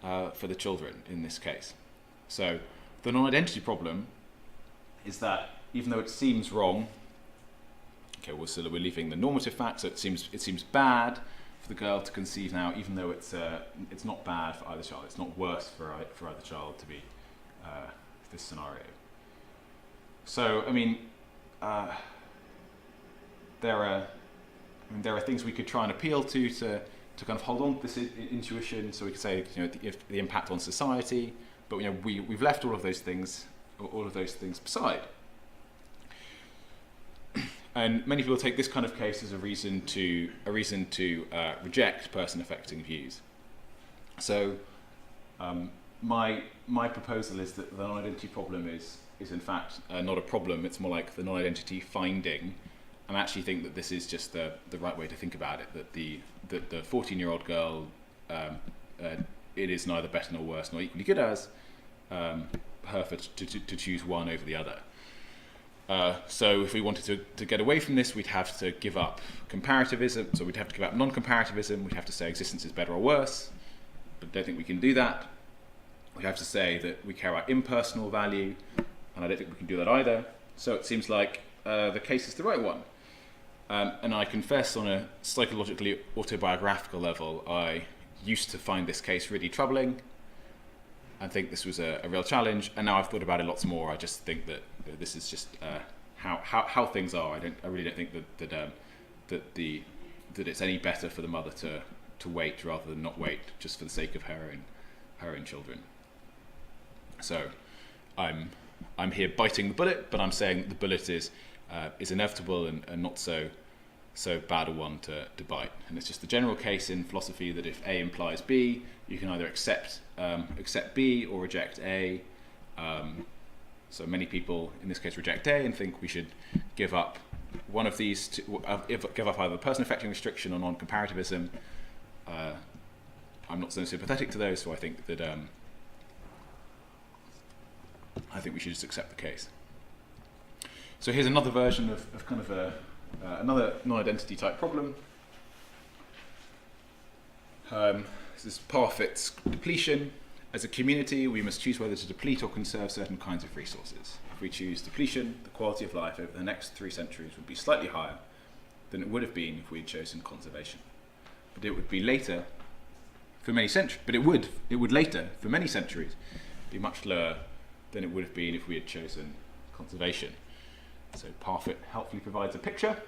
for the children in this case. So the non-identity problem is that even though it seems wrong, okay, well, so we're leaving the normative facts. So it seems bad for the girl to conceive now, even though it's not bad for either child. It's not worse for either child to be this scenario. So I mean, there are things we could try and appeal to kind of hold on to this intuition. So we could say, if the impact on society, but we've left all of those things beside. And many people take this kind of case as a reason to reject person-affecting views. So my proposal is that the non-identity problem is in fact not a problem. It's more like the non-identity finding. And I actually think that this is just the right way to think about it. That the 14-year-old girl, it is neither better nor worse nor equally good as her to choose one over the other. So if we wanted to get away from this, we'd have to give up comparativism. So we'd have to give up non-comparativism. We'd have to say existence is better or worse, but I don't think we can do that. We have to say that we care about impersonal value, and I don't think we can do that either. So it seems like the case is the right one. And I confess, on a psychologically autobiographical level, I used to find this case really troubling. I think this was a real challenge, and now I've thought about it lots more. I just think that this is just how things are. I really don't think that it's any better for the mother to wait rather than not wait, just for the sake of her own children. So I'm here biting the bullet, but I'm saying the bullet is inevitable and not so bad a one to bite. And it's just the general case in philosophy that if A implies B, you can either accept B or reject A. So many people in this case reject A and think we should give up one of these give up either person affecting restriction or non-comparativism. I'm not so sympathetic to those, so I think that we should just accept the case. So here's another version of kind of another non-identity type problem. This is Parfit's depletion. As a community, we must choose whether to deplete or conserve certain kinds of resources. If we choose depletion, the quality of life over the next 3 centuries would be slightly higher than it would have been if we had chosen conservation. But it would be later for many centuries. But it would later for many centuries be much lower than it would have been if we had chosen conservation. So Parfit helpfully provides a picture.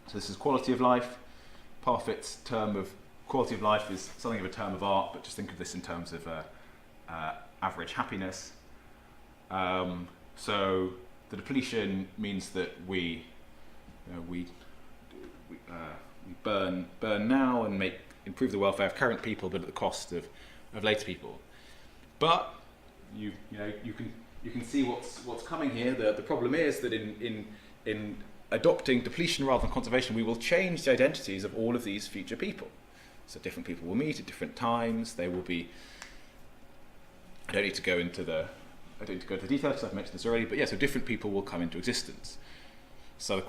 So this is quality of life. Parfit's term of quality of life is something of a term of art, but just think of this in terms of average happiness. So the depletion means that we burn now and improve the welfare of current people, but at the cost of later people. But you can see what's coming here. The problem is that in adopting depletion rather than conservation, we will change the identities of all of these future people. So different people will meet at different times. They will be. I don't need to go into the details because I've mentioned this already. But yeah, so different people will come into existence. So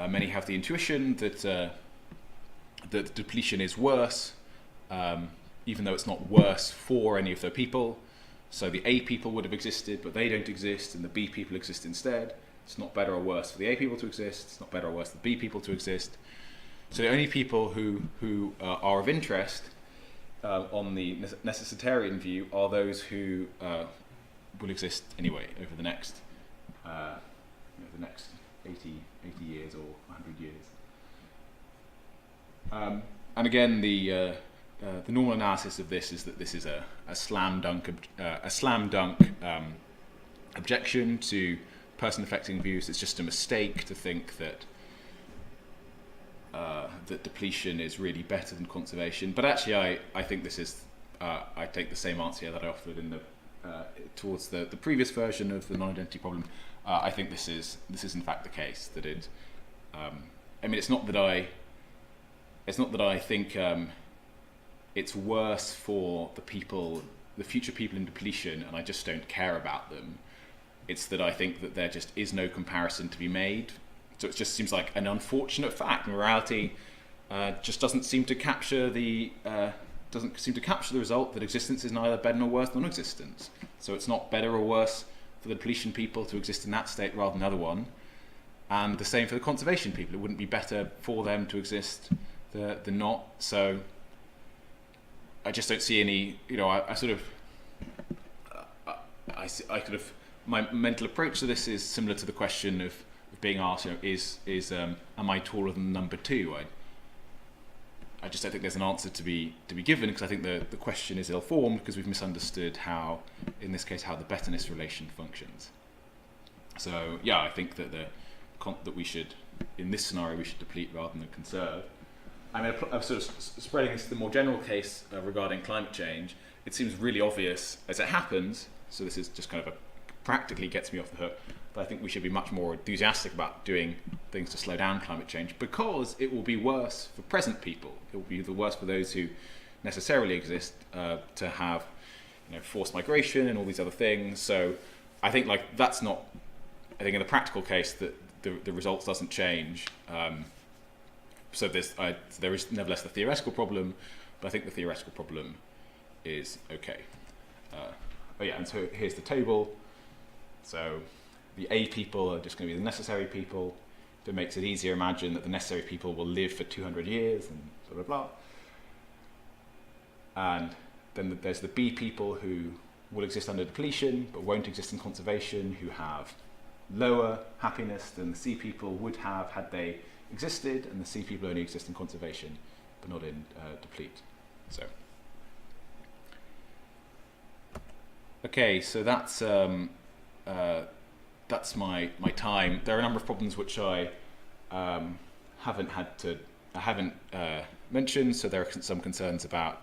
many have the intuition that depletion is worse, even though it's not worse for any of the people. So the A people would have existed, but they don't exist, and the B people exist instead. It's not better or worse for the A people to exist. It's not better or worse for the B people to exist. So the only people who are of interest on the Necessitarian view are those who will exist anyway over the next 80 years or 100 years. And again, the normal analysis of this is that this is a slam dunk objection to person affecting views. It's just a mistake to think that that depletion is really better than conservation. But actually, I think this is I take the same answer here that I offered in the towards the previous version of the non-identity problem. I think this is in fact the case that it. I mean, it's not that I think it's worse for the future people in depletion, and I just don't care about them. It's that I think that there just is no comparison to be made. So it just seems like an unfortunate fact. Morality just doesn't seem to capture the result that existence is neither better nor worse than non-existence. So it's not better or worse for the depletion people to exist in that state rather than the other one. And the same for the conservation people. It wouldn't be better for them to exist than not. So I just don't see any. My mental approach to this is similar to the question of being asked, am I taller than number 2? I just don't think there's an answer to be given, because I think the question is ill-formed because we've misunderstood how, in this case, how the betterness relation functions. So yeah, I think that that we should, in this scenario, we should deplete rather than conserve. I mean, I'm sort of spreading this to the more general case regarding climate change. It seems really obvious as it happens. So this is just kind of practically gets me off the hook. But I think we should be much more enthusiastic about doing things to slow down climate change, because it will be worse for present people. It will be the worse for those who necessarily exist to have, forced migration and all these other things. So I think that's not. I think in the practical case that the results doesn't change. So there is nevertheless the theoretical problem, but I think the theoretical problem is okay. And so here's the table. So the A people are just going to be the necessary people. If it makes it easier, imagine that the necessary people will live for 200 years and blah, blah, blah. And then there's the B people who will exist under depletion but won't exist in conservation, who have lower happiness than the C people would have had they existed, and the C people only exist in conservation but not in deplete. So okay, so that's my time. There are a number of problems which I haven't mentioned. So there are some concerns about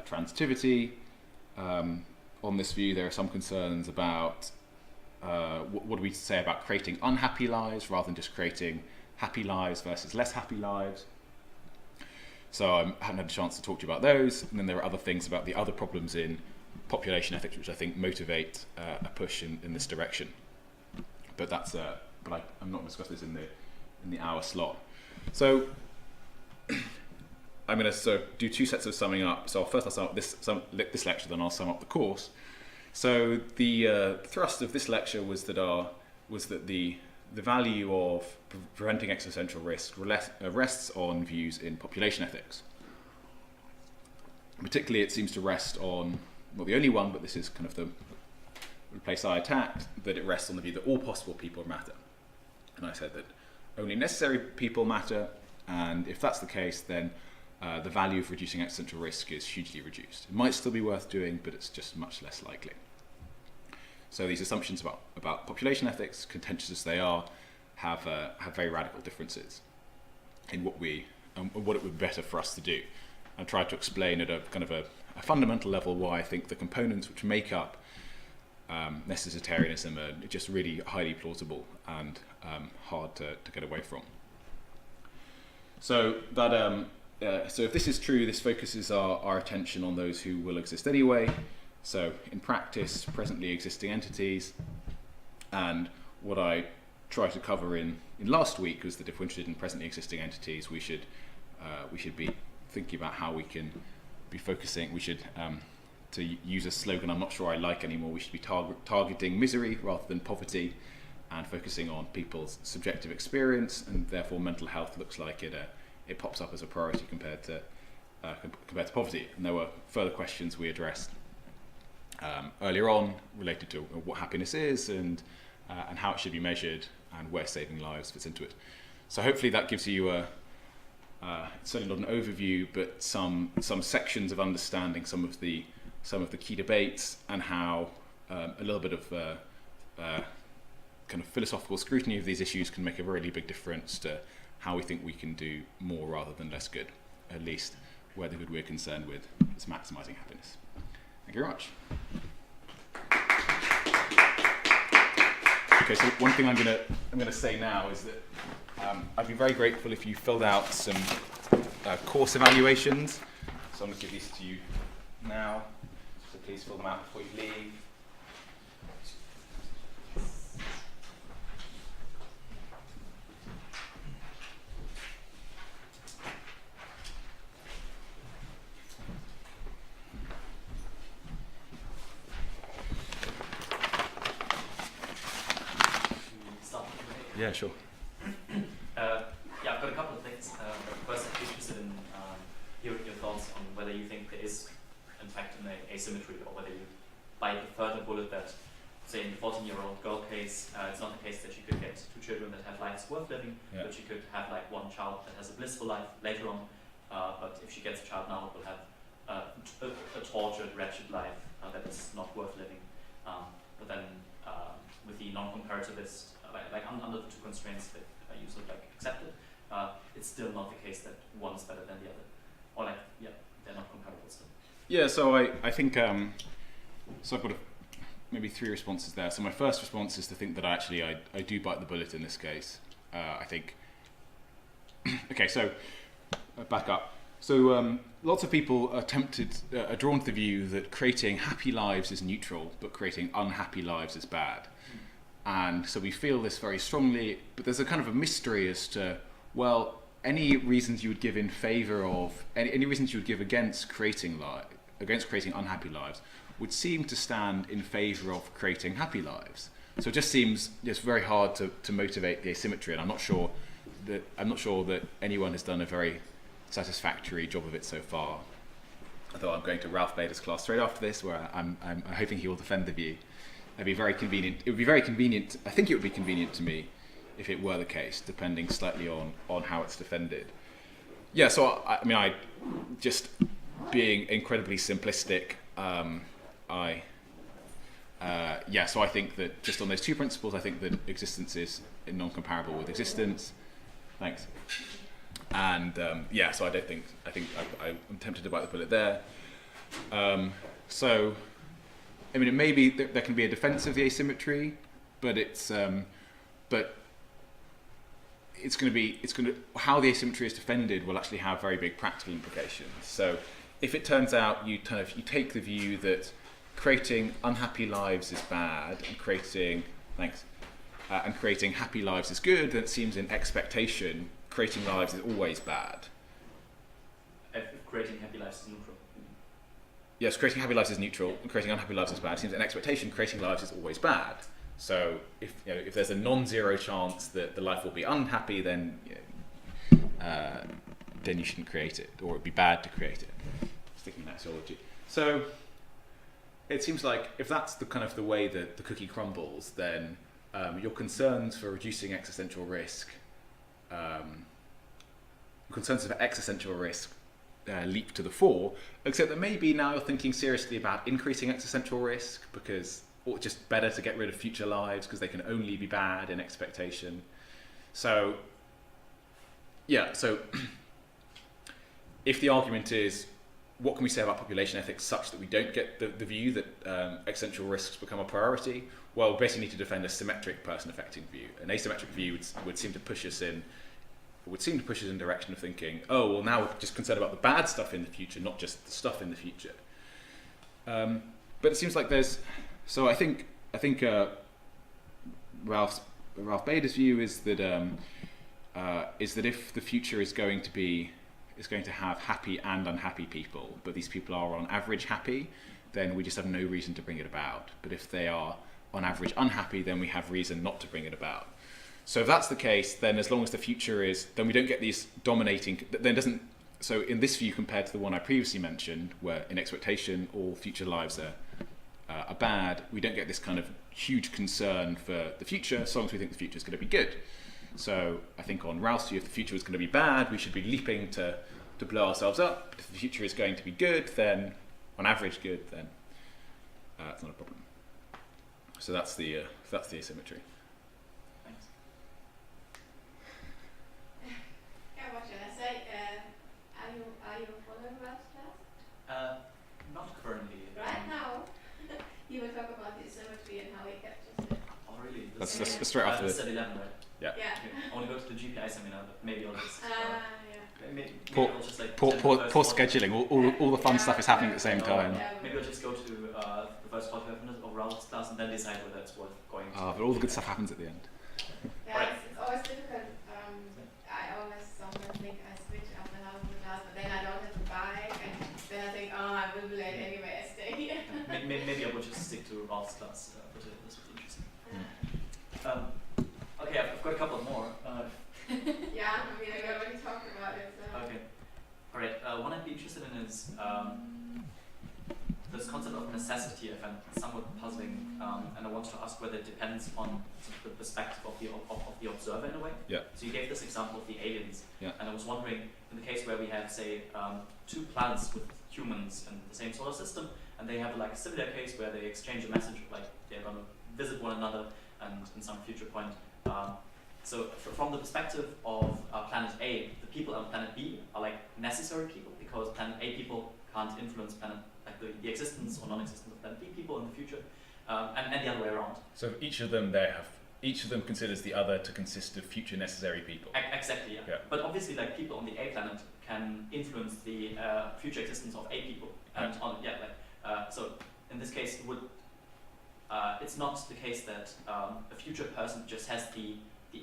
transitivity. On this view, there are some concerns about what do we say about creating unhappy lives rather than just creating happy lives versus less happy lives. So I haven't had a chance to talk to you about those. And then there are other things about the other problems in population ethics which I think motivate a push in this direction. But I'm not going to discuss this in the hour slot. So I'm going to do two sets of summing up. So first I'll sum up this lecture, then I'll sum up the course. So the thrust of this lecture was that the value of preventing existential risk rests on views in population ethics. Particularly, it seems to rest on, not the only one, but this is kind of the place I attacked, that it rests on the view that all possible people matter. And I said that only necessary people matter, and if that's the case, then the value of reducing existential risk is hugely reduced. It might still be worth doing, but it's just much less likely. So these assumptions about population ethics, contentious as they are, have very radical differences in what it would be better for us to do. I tried to explain at a kind of a fundamental level why I think the components which make up Necessitarianism are just really highly plausible and hard to get away from. So so if this is true, this focuses our attention on those who will exist anyway. So in practice, presently existing entities, and what I tried to cover in last week was that if we're interested in presently existing entities, we should be thinking about how we can be focusing. We should, to use a slogan I'm not sure I like anymore, we should be targeting misery rather than poverty, and focusing on people's subjective experience, and therefore mental health looks like it pops up as a priority compared to poverty. And there were further questions we addressed earlier on related to what happiness is and how it should be measured and where saving lives fits into it. So hopefully that gives you certainly not an overview, but some sections of understanding some of the key debates, and how a little bit of kind of philosophical scrutiny of these issues can make a really big difference to how we think we can do more rather than less good, at least where the good we're concerned with is maximising happiness. Thank you very much. Okay, so one thing I'm gonna say now is that I'd be very grateful if you filled out some course evaluations. So I'm going to give these to you now. So please fill them out before you leave. Yeah, sure. Yeah, I've got a couple of things. First, I'd be interested in hearing your thoughts on whether you think there is, in fact, an asymmetry, or whether you bite the further bullet that, say, in the 14-year-old girl case, it's not the case that she could get 2 children that have lives worth living, but she could have like 1 child that has a blissful life later on. But if she gets a child now, it will have a tortured, wretched life that is not worth living. But then, with the non-comparativist, under the 2 constraints that you sort of like accepted, it's still not the case that one is better than the other, or they're not comparable still. Yeah, so I think so I've got maybe 3 responses there. So my first response is to think that I do bite the bullet in this case. I think okay, so back up. So lots of people are drawn to the view that creating happy lives is neutral, but creating unhappy lives is bad. And so we feel this very strongly, but there's a kind of a mystery as to, well, any reasons you would give in favour of, any reasons you would give against creating unhappy lives would seem to stand in favour of creating happy lives. So it just seems it's very hard to motivate the asymmetry, and I'm not sure that anyone has done a very satisfactory job of it so far. Although I'm going to Ralph Bader's class straight after this, where I'm hoping he will defend the view. It'd be very convenient. It would be very convenient. I think it would be convenient to me if it were the case, depending slightly on how it's defended. Yeah. So I just being incredibly simplistic. So I think that just on those 2 principles, I think that existence is non-comparable with existence. Thanks. And so I think I'm tempted to bite the bullet there. So. I mean, it may be there can be a defense of the asymmetry, but it's going to how the asymmetry is defended will actually have very big practical implications. So, if it turns out you take the view that creating unhappy lives is bad and creating happy lives is good, then it seems in expectation creating lives is always bad. If creating happy lives is neutral. Yes, creating happy lives is neutral, and creating unhappy lives is bad. It seems an expectation creating lives is always bad. So if there's a non-zero chance that the life will be unhappy, then you shouldn't create it, or it'd be bad to create it. Sticking in axiology. So it seems like if that's the way that the cookie crumbles, then your concerns for reducing existential risk, leap to the fore, except that maybe now you're thinking seriously about increasing existential risk or just better to get rid of future lives because they can only be bad in expectation. So if the argument is what can we say about population ethics such that we don't get the view that existential risks become a priority, well, we basically need to defend a symmetric person-affecting view. An asymmetric view would seem to push us in the direction of thinking, oh, well, now we're just concerned about the bad stuff in the future, not just the stuff in the future. But it seems like there's... So I think Ralph Bader's view is that if the future is going to have happy and unhappy people, but these people are on average happy, then we just have no reason to bring it about. But if they are on average unhappy, then we have reason not to bring it about. So if that's the case, then as long as the future is, then we don't get these dominating, so in this view compared to the one I previously mentioned, where in expectation all future lives are bad, we don't get this kind of huge concern for the future, as long as we think the future is going to be good. So I think on Ralph's view, if the future was going to be bad, we should be leaping to blow ourselves up. But if the future is going to be good, then on average good, then it's not a problem. So that's the asymmetry. will talk about the asymmetry and how he captures it. Oh, really? That's straight after this. this. At 11, right? Yeah. Okay. I want to go to the GPI seminar, but maybe I'll just. Maybe Poor- I'll just like. Poor attend the first scheduling. All the fun stuff is happening at the same time. Maybe I'll just go to the first 45 minutes of Ralph's class and then decide whether it's worth going to. But all the good stuff happens at the end. Yeah, it's always difficult. I always sometimes think I switch after half of the class, but then I don't have to buy, and then I think, oh, I will be late anyway, I stay here. Maybe I will just stick to Ralph's class, but this was interesting. Okay, I've got a couple more. Yeah, I mean, I already talked about it. So. Okay. Alright, one I'd be interested in is this concept of necessity. I find somewhat puzzling, and I want to ask whether it depends on the perspective of the observer in a way. Yeah. So you gave this example of the aliens, Yeah. and I was wondering, in the case where we have, say, two planets with humans in the same solar system, and they have like a similar case where they exchange a message, like they're going to visit one another, and in some future point. So from the perspective of planet A, the people on planet B are like necessary people, because planet A people can't influence planet like the existence or non-existence of planet B people in the future, and the other way around. So each of them considers the other to consist of future necessary people. Exactly, yeah. But obviously, like people on the A planet can influence the future existence of A people, and so in this case, it would. It's not the case that a future person just has the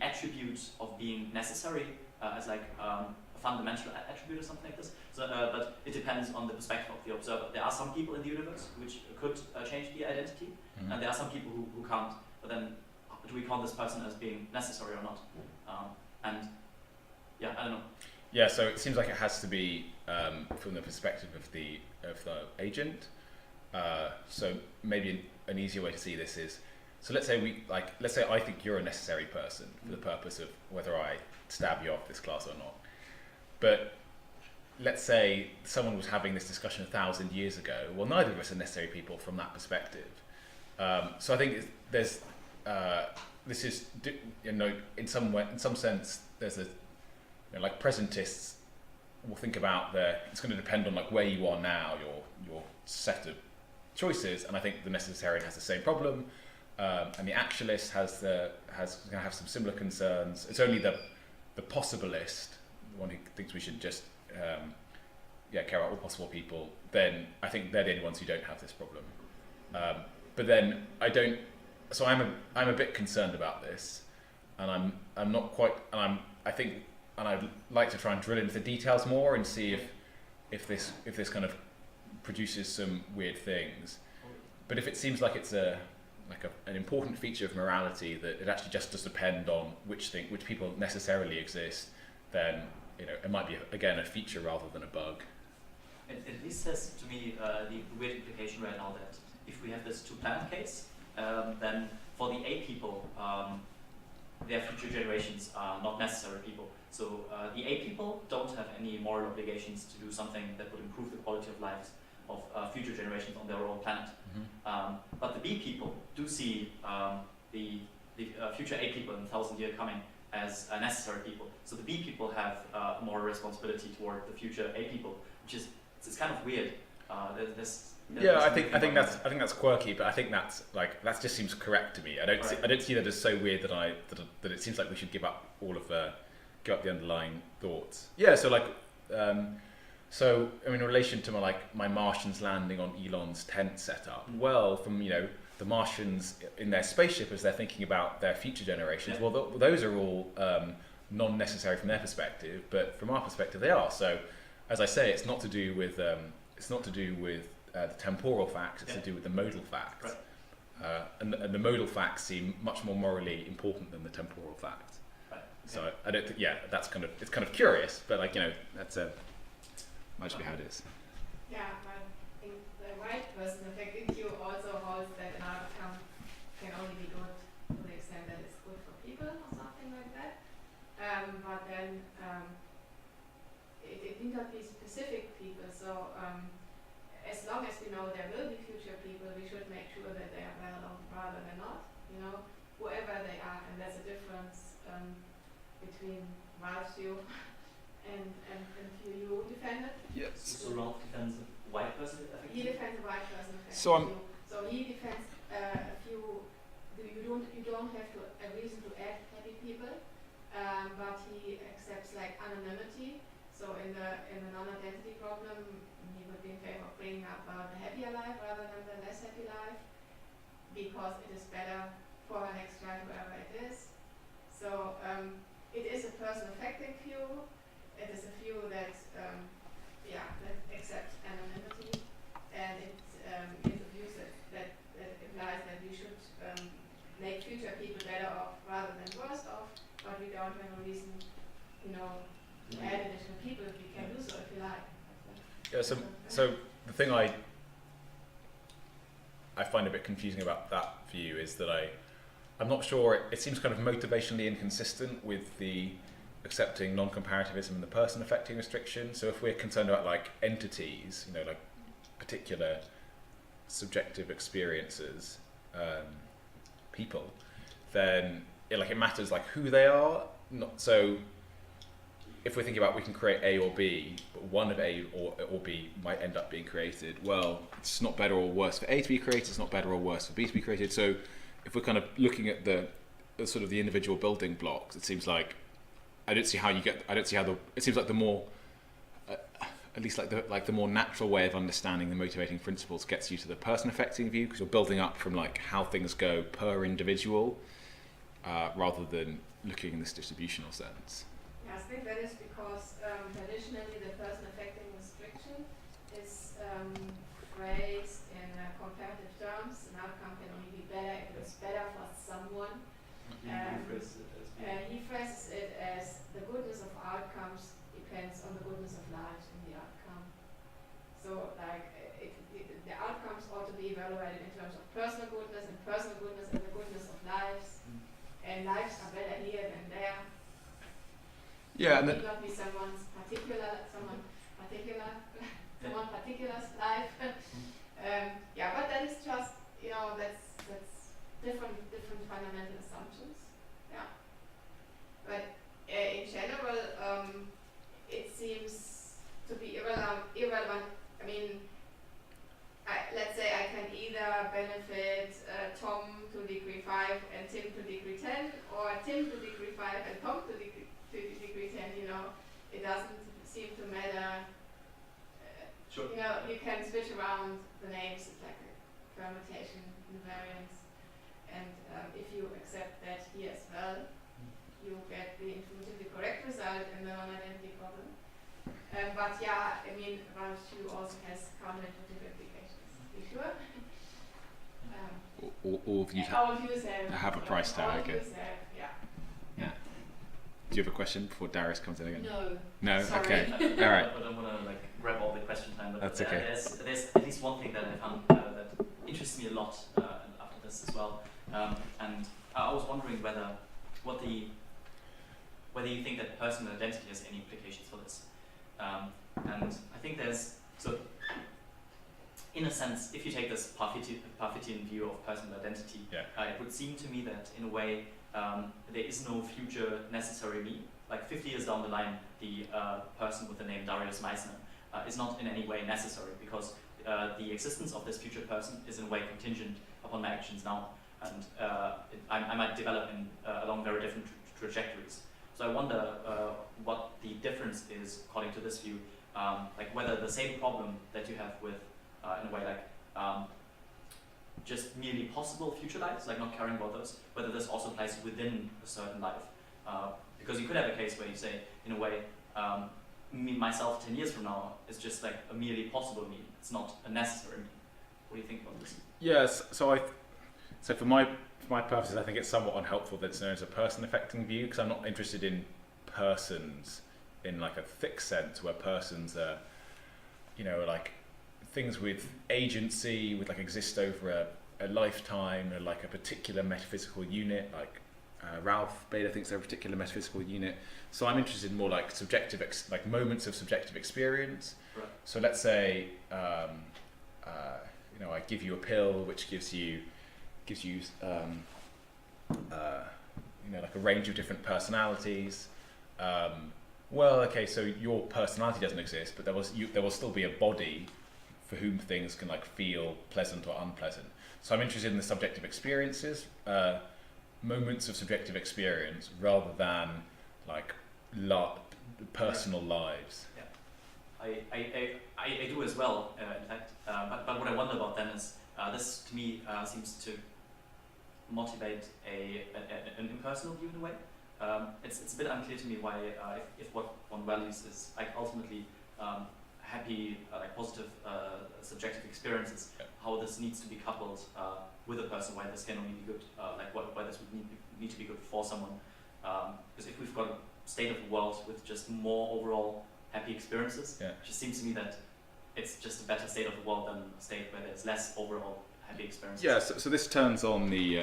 attribute of being necessary as like a fundamental attribute or something like this. So, but it depends on the perspective of the observer. There are some people in the universe which could change the identity, and there are some people who can't. But then, do we count this person as being necessary or not? I don't know. Yeah, so it seems like it has to be from the perspective of the agent. So maybe an easier way to see this is, so let's say I think you're a necessary person for the purpose of whether I stab you off this class or not. But let's say someone was having this discussion 1,000 years ago. Well, neither of us are necessary people from that perspective. So I think there's this is in some sense there's like presentists will think about it's going to depend on like where you are now, your set of choices, and I think the necessitarian has the same problem, and the actualist is going to have some similar concerns. It's only the possibilist, the one who thinks we should just care about all possible people. Then I think they're the only ones who don't have this problem. But then I don't. So I'm a bit concerned about this, and I'm not quite. And I'd like to try and drill into the details more and see if this kind of produces some weird things. But if it seems like it's an important feature of morality, that it actually just does depend on which people necessarily exist, then it might be again a feature rather than a bug. It at least says to me the weird implication right now that if we have this two-planet case, then for the A people, their future generations are not necessary people. So the A people don't have any moral obligations to do something that would improve the quality of lives of future generations on their own planet. But the B people do see the future A people in 1,000 years coming as necessary people. So the B people have a moral responsibility toward the future A people, which is it's kind of weird. I think that's quirky, but I think that just seems correct to me. I don't see that as so weird that it seems like we should give up give up the underlying thoughts. Yeah, so so I mean, in relation to my Martians landing on Elon's tent setup, well, from the Martians in their spaceship as they're thinking about their future generations, well, those are all non-necessary from their perspective, but from our perspective they are. So, as I say, it's not to do with the temporal facts; it's to do with the modal facts, and the modal facts seem much more morally important than the temporal facts. So I don't think, it's kind of curious, but that's might just be how it is. Yeah, but I think the right person effect in you also holds that an outcome can only be good to the extent that it's good for people or something like that. But then it need not be specific people. So as long as we know there will be future people, we should make sure that they are well off rather than not. Whoever they are, and there's a difference between Ralph's view and you defend it. Yes. So Ralph defends a white person, I think. He defends a white person. So he defends don't have a reason to add happy people, but he accepts like anonymity. So in the non-identity problem, he would be in favor of bringing up the happier life rather than the less happy life, because it is better for the next life wherever it is. So it is a person-affecting view. It is a view that that accepts anonymity, and it is a view that implies that we should make future people better off rather than worse off, but we don't have a reason, to add additional people. We can do so if we like. Yeah. So the thing I find a bit confusing about that view is that I'm not sure. It seems kind of motivationally inconsistent with the accepting non-comparativism and the person-affecting restriction. So if we're concerned about like entities, like particular subjective experiences, people, then it matters like who they are. Not so. If we're thinking about we can create A or B, but one of A or B might end up being created, well, it's not better or worse for A to be created, it's not better or worse for B to be created. So if we're kind of looking at the sort of the individual building blocks, it seems like it seems like the more at least like the more natural way of understanding the motivating principles gets you to the person affecting view, because you're building up from like how things go per individual, rather than looking in this distributional sense. I think that is because traditionally the person affecting restriction is phrased in comparative terms. An outcome can only be better if it's better for someone. He phrases it as the goodness of outcomes depends on the goodness of lives in the outcome. So like the outcomes ought to be evaluated in terms of personal goodness and the goodness of lives. And lives are better here than there. Yeah, and it not be someone particular's life. But that is just that's different fundamental assumptions. Yeah, but in general, it seems to be irrelevant. I mean, let's say I can either benefit Tom to degree 5 and Tim to degree 10, or Tim to degree 5 and Tom to degree 10, it doesn't seem to matter. Sure. You can switch around the names, it's like a permutation invariance, and if you accept that here as well, you get the intuitively correct result in the non-identity problem. But yeah, I mean, Ralph's view also has counterintuitive implications. Be sure. All views have a price tag, I guess. Yeah. Do you have a question before Darius comes in again? No. No. Sorry. Okay. All right. I don't want to grab all the question time, but That's okay. There's at least one thing that I found that interests me a lot after this as well, and I was wondering whether you think that personal identity has any implications for this, and I think in a sense, if you take this Parfitian view of personal identity, it would seem to me that in a way there is no future necessary me. Like 50 years down the line, the person with the name Darius Meissner is not in any way necessary, because the existence of this future person is in a way contingent upon my actions now, and I might develop along very different trajectories. So I wonder what the difference is according to this view, like whether the same problem that you have with, in a way, like just merely possible future lives, like not caring about those, whether this also applies within a certain life. Because you could have a case where you say, in a way, myself 10 years from now is just like a merely possible me. It's not a necessary me. What do you think about this? Yes. So for my purposes, I think it's somewhat unhelpful that it's known as a person-affecting view, because I'm not interested in persons in like a thick sense, where persons are, like things with agency, with like exist over a lifetime, or like a particular metaphysical unit, like Ralph Bader thinks they're a particular metaphysical unit. So I'm interested in more like subjective, like moments of subjective experience. Right. So let's say, I give you a pill which gives you like a range of different personalities. So your personality doesn't exist, but there will still be a body for whom things can like feel pleasant or unpleasant. So I'm interested in the subjective experiences, moments of subjective experience rather than like personal lives. Yeah, I do as well, in fact. But what I wonder about then is this to me seems to motivate an impersonal view in a way. It's a bit unclear to me why if what one values is like ultimately happy, like positive subjective experiences, how this needs to be coupled with a person, why this can only be good, why this would need to be good for someone. Because if we've got a state of the world with just more overall happy experiences, it just seems to me that it's just a better state of the world than a state where there's less overall happy experiences. Yeah, so this turns on the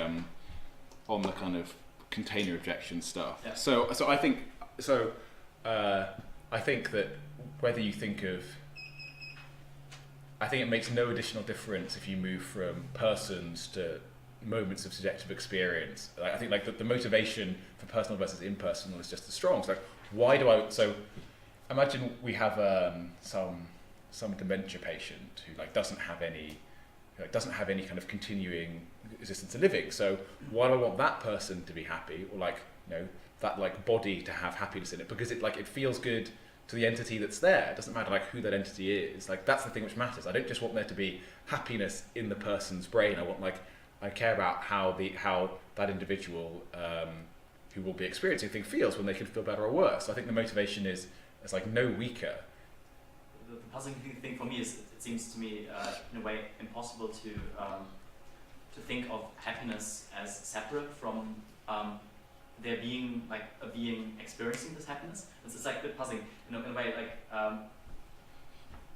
kind of container objection stuff. Yeah. So I think that whether you think of, I think it makes no additional difference if you move from persons to moments of subjective experience. I think like the motivation for personal versus impersonal is just as strong. So like, why do I? So imagine we have some dementia patient who like doesn't have any kind of continuing existence of living. So why do I want that person to be happy, or like that like body to have happiness in it? Because it feels good to the entity that's there. It doesn't matter like who that entity is. Like that's the thing which matters. I don't just want there to be happiness in the person's brain. I care about how that individual who will be experiencing thing feels when they can feel better or worse. So I think the motivation is like no weaker. The puzzling thing for me is it seems to me in a way impossible to think of happiness as separate from there being like a being experiencing this happiness. It's like a bit puzzling, in a way, like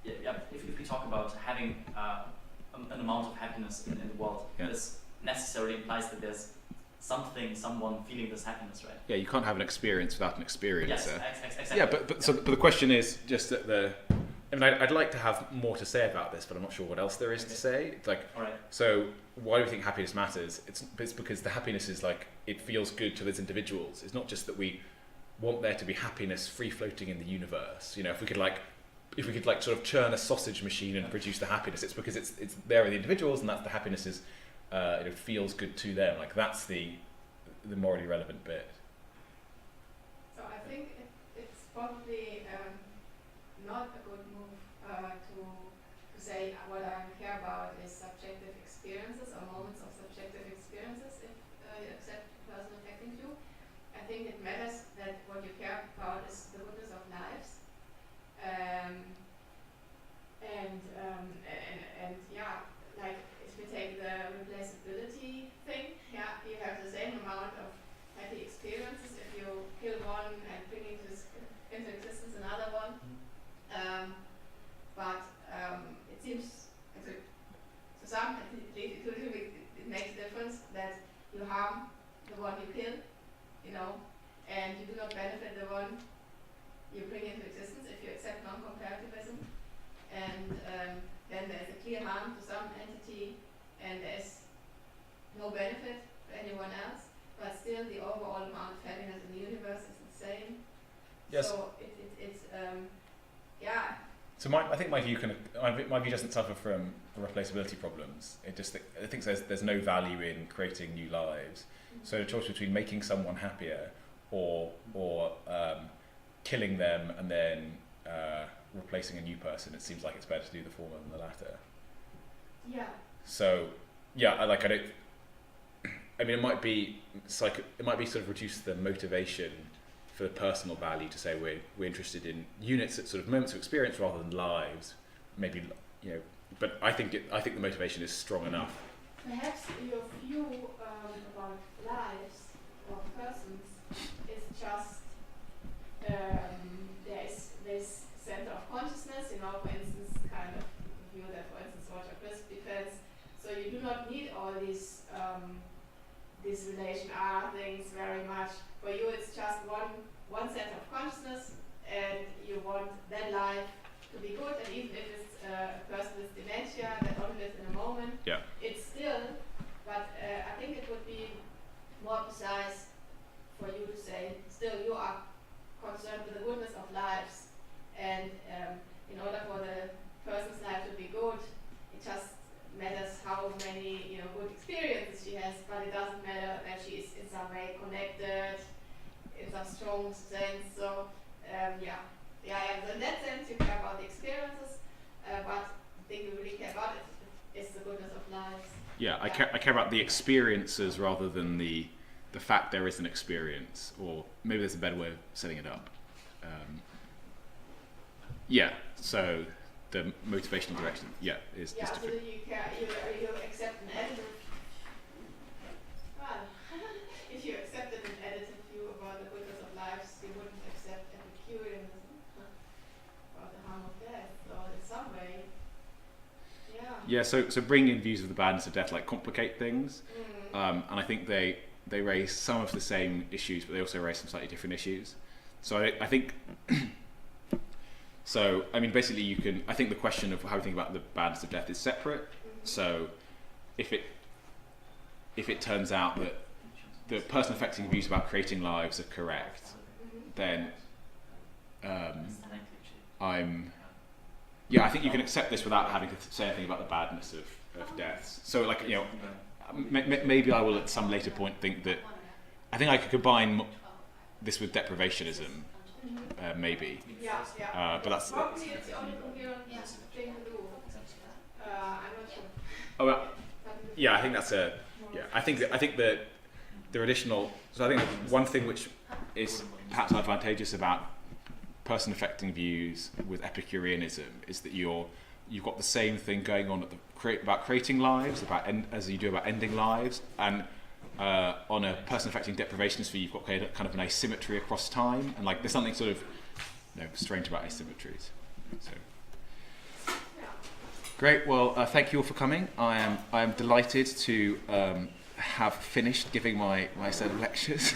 if we talk about having an amount of happiness in the world, this necessarily implies that there's someone feeling this happiness, right? Yeah, you can't have an experience without an experiencer. Yes, exactly. Yeah, but the question is just that I mean, I'd like to have more to say about this, but I'm not sure what else there is to say. It's like, so why do we think happiness matters? It's because the happiness is like, it feels good to those individuals. It's not just that we want there to be happiness free floating in the universe. If we could like sort of churn a sausage machine and produce the happiness, it's because it's there in the individuals, and that's the happiness is it feels good to them. Like that's the morally relevant bit. So I think it's probably not a good move to say what I care about is subjective experiences or moments of subjective experiences if you accept personal affecting view. I think it matters that what you care about is the goodness of lives. Like if we take the replaceability thing, you have the same amount of happy experiences if you kill one and bring into existence another one. But it seems to some it makes a difference that you harm the one you kill, and you do not benefit the one you bring into existence if you accept non-comparativism. And then there's a clear harm to some entity and there's no benefit to anyone else, but still the overall amount of happiness in the universe is the same. Yes. So it's So I think my view doesn't suffer from the replaceability problems. I think there's no value in creating new lives. So the choice between making someone happier or killing them and then replacing a new person, it seems like it's better to do the former than the latter. Yeah. So it might be sort of reduce the motivation for the personal value to say we're interested in units at sort of moments of experience rather than lives. Maybe but I think the motivation is strong enough. Perhaps your view about lives or persons is just there is this center of consciousness, for instance, kind of view that, for instance, Roger Crisp defends. So you do not need all these relation R things very much. For you, it's just one center of consciousness, and you want that life to be good. And even if it's a person with dementia that only lives in a moment, it's still. But I think it would be more precise for you to say, still you are concerned with the goodness of lives, and in order for the person's life to be good, it just matters how many good experiences she she has, but it doesn't matter that she is in some way connected, in some strong sense. So so in that sense you care about the experiences, but the thing you really care about is the goodness of lives. Yeah, I care about the experiences rather than the fact there is an experience, or maybe there's a better way of setting it up. So the motivational direction, is so different. you care, you accept an additive. Well, if you accepted an additive view about the goodness of lives, you wouldn't accept Epicureanism about the harm of death. So in some way, so bringing in views of the badness of death like complicate things, and I think they raise some of the same issues, but they also raise some slightly different issues. So I think. So, I mean, basically I think the question of how we think about the badness of death is separate. So, if it turns out that the person-affecting views about creating lives are correct, then I think you can accept this without having to say anything about the badness of deaths. So, maybe I will at some later point think that, I think I could combine this with deprivationism. Maybe. But that's. Probably it's the only coherent thing to do. I'm not sure. Oh well, I think that's I think that there are additional. So I think one thing which is perhaps advantageous about person-affecting views with Epicureanism is that you've got the same thing going on about creating lives, as you do about ending lives, and on a person-affecting deprivationist view, you've got kind of an asymmetry across time, and there's something sort of strange about asymmetries. So great. Well, thank you all for coming. I am delighted to have finished giving my set of lectures.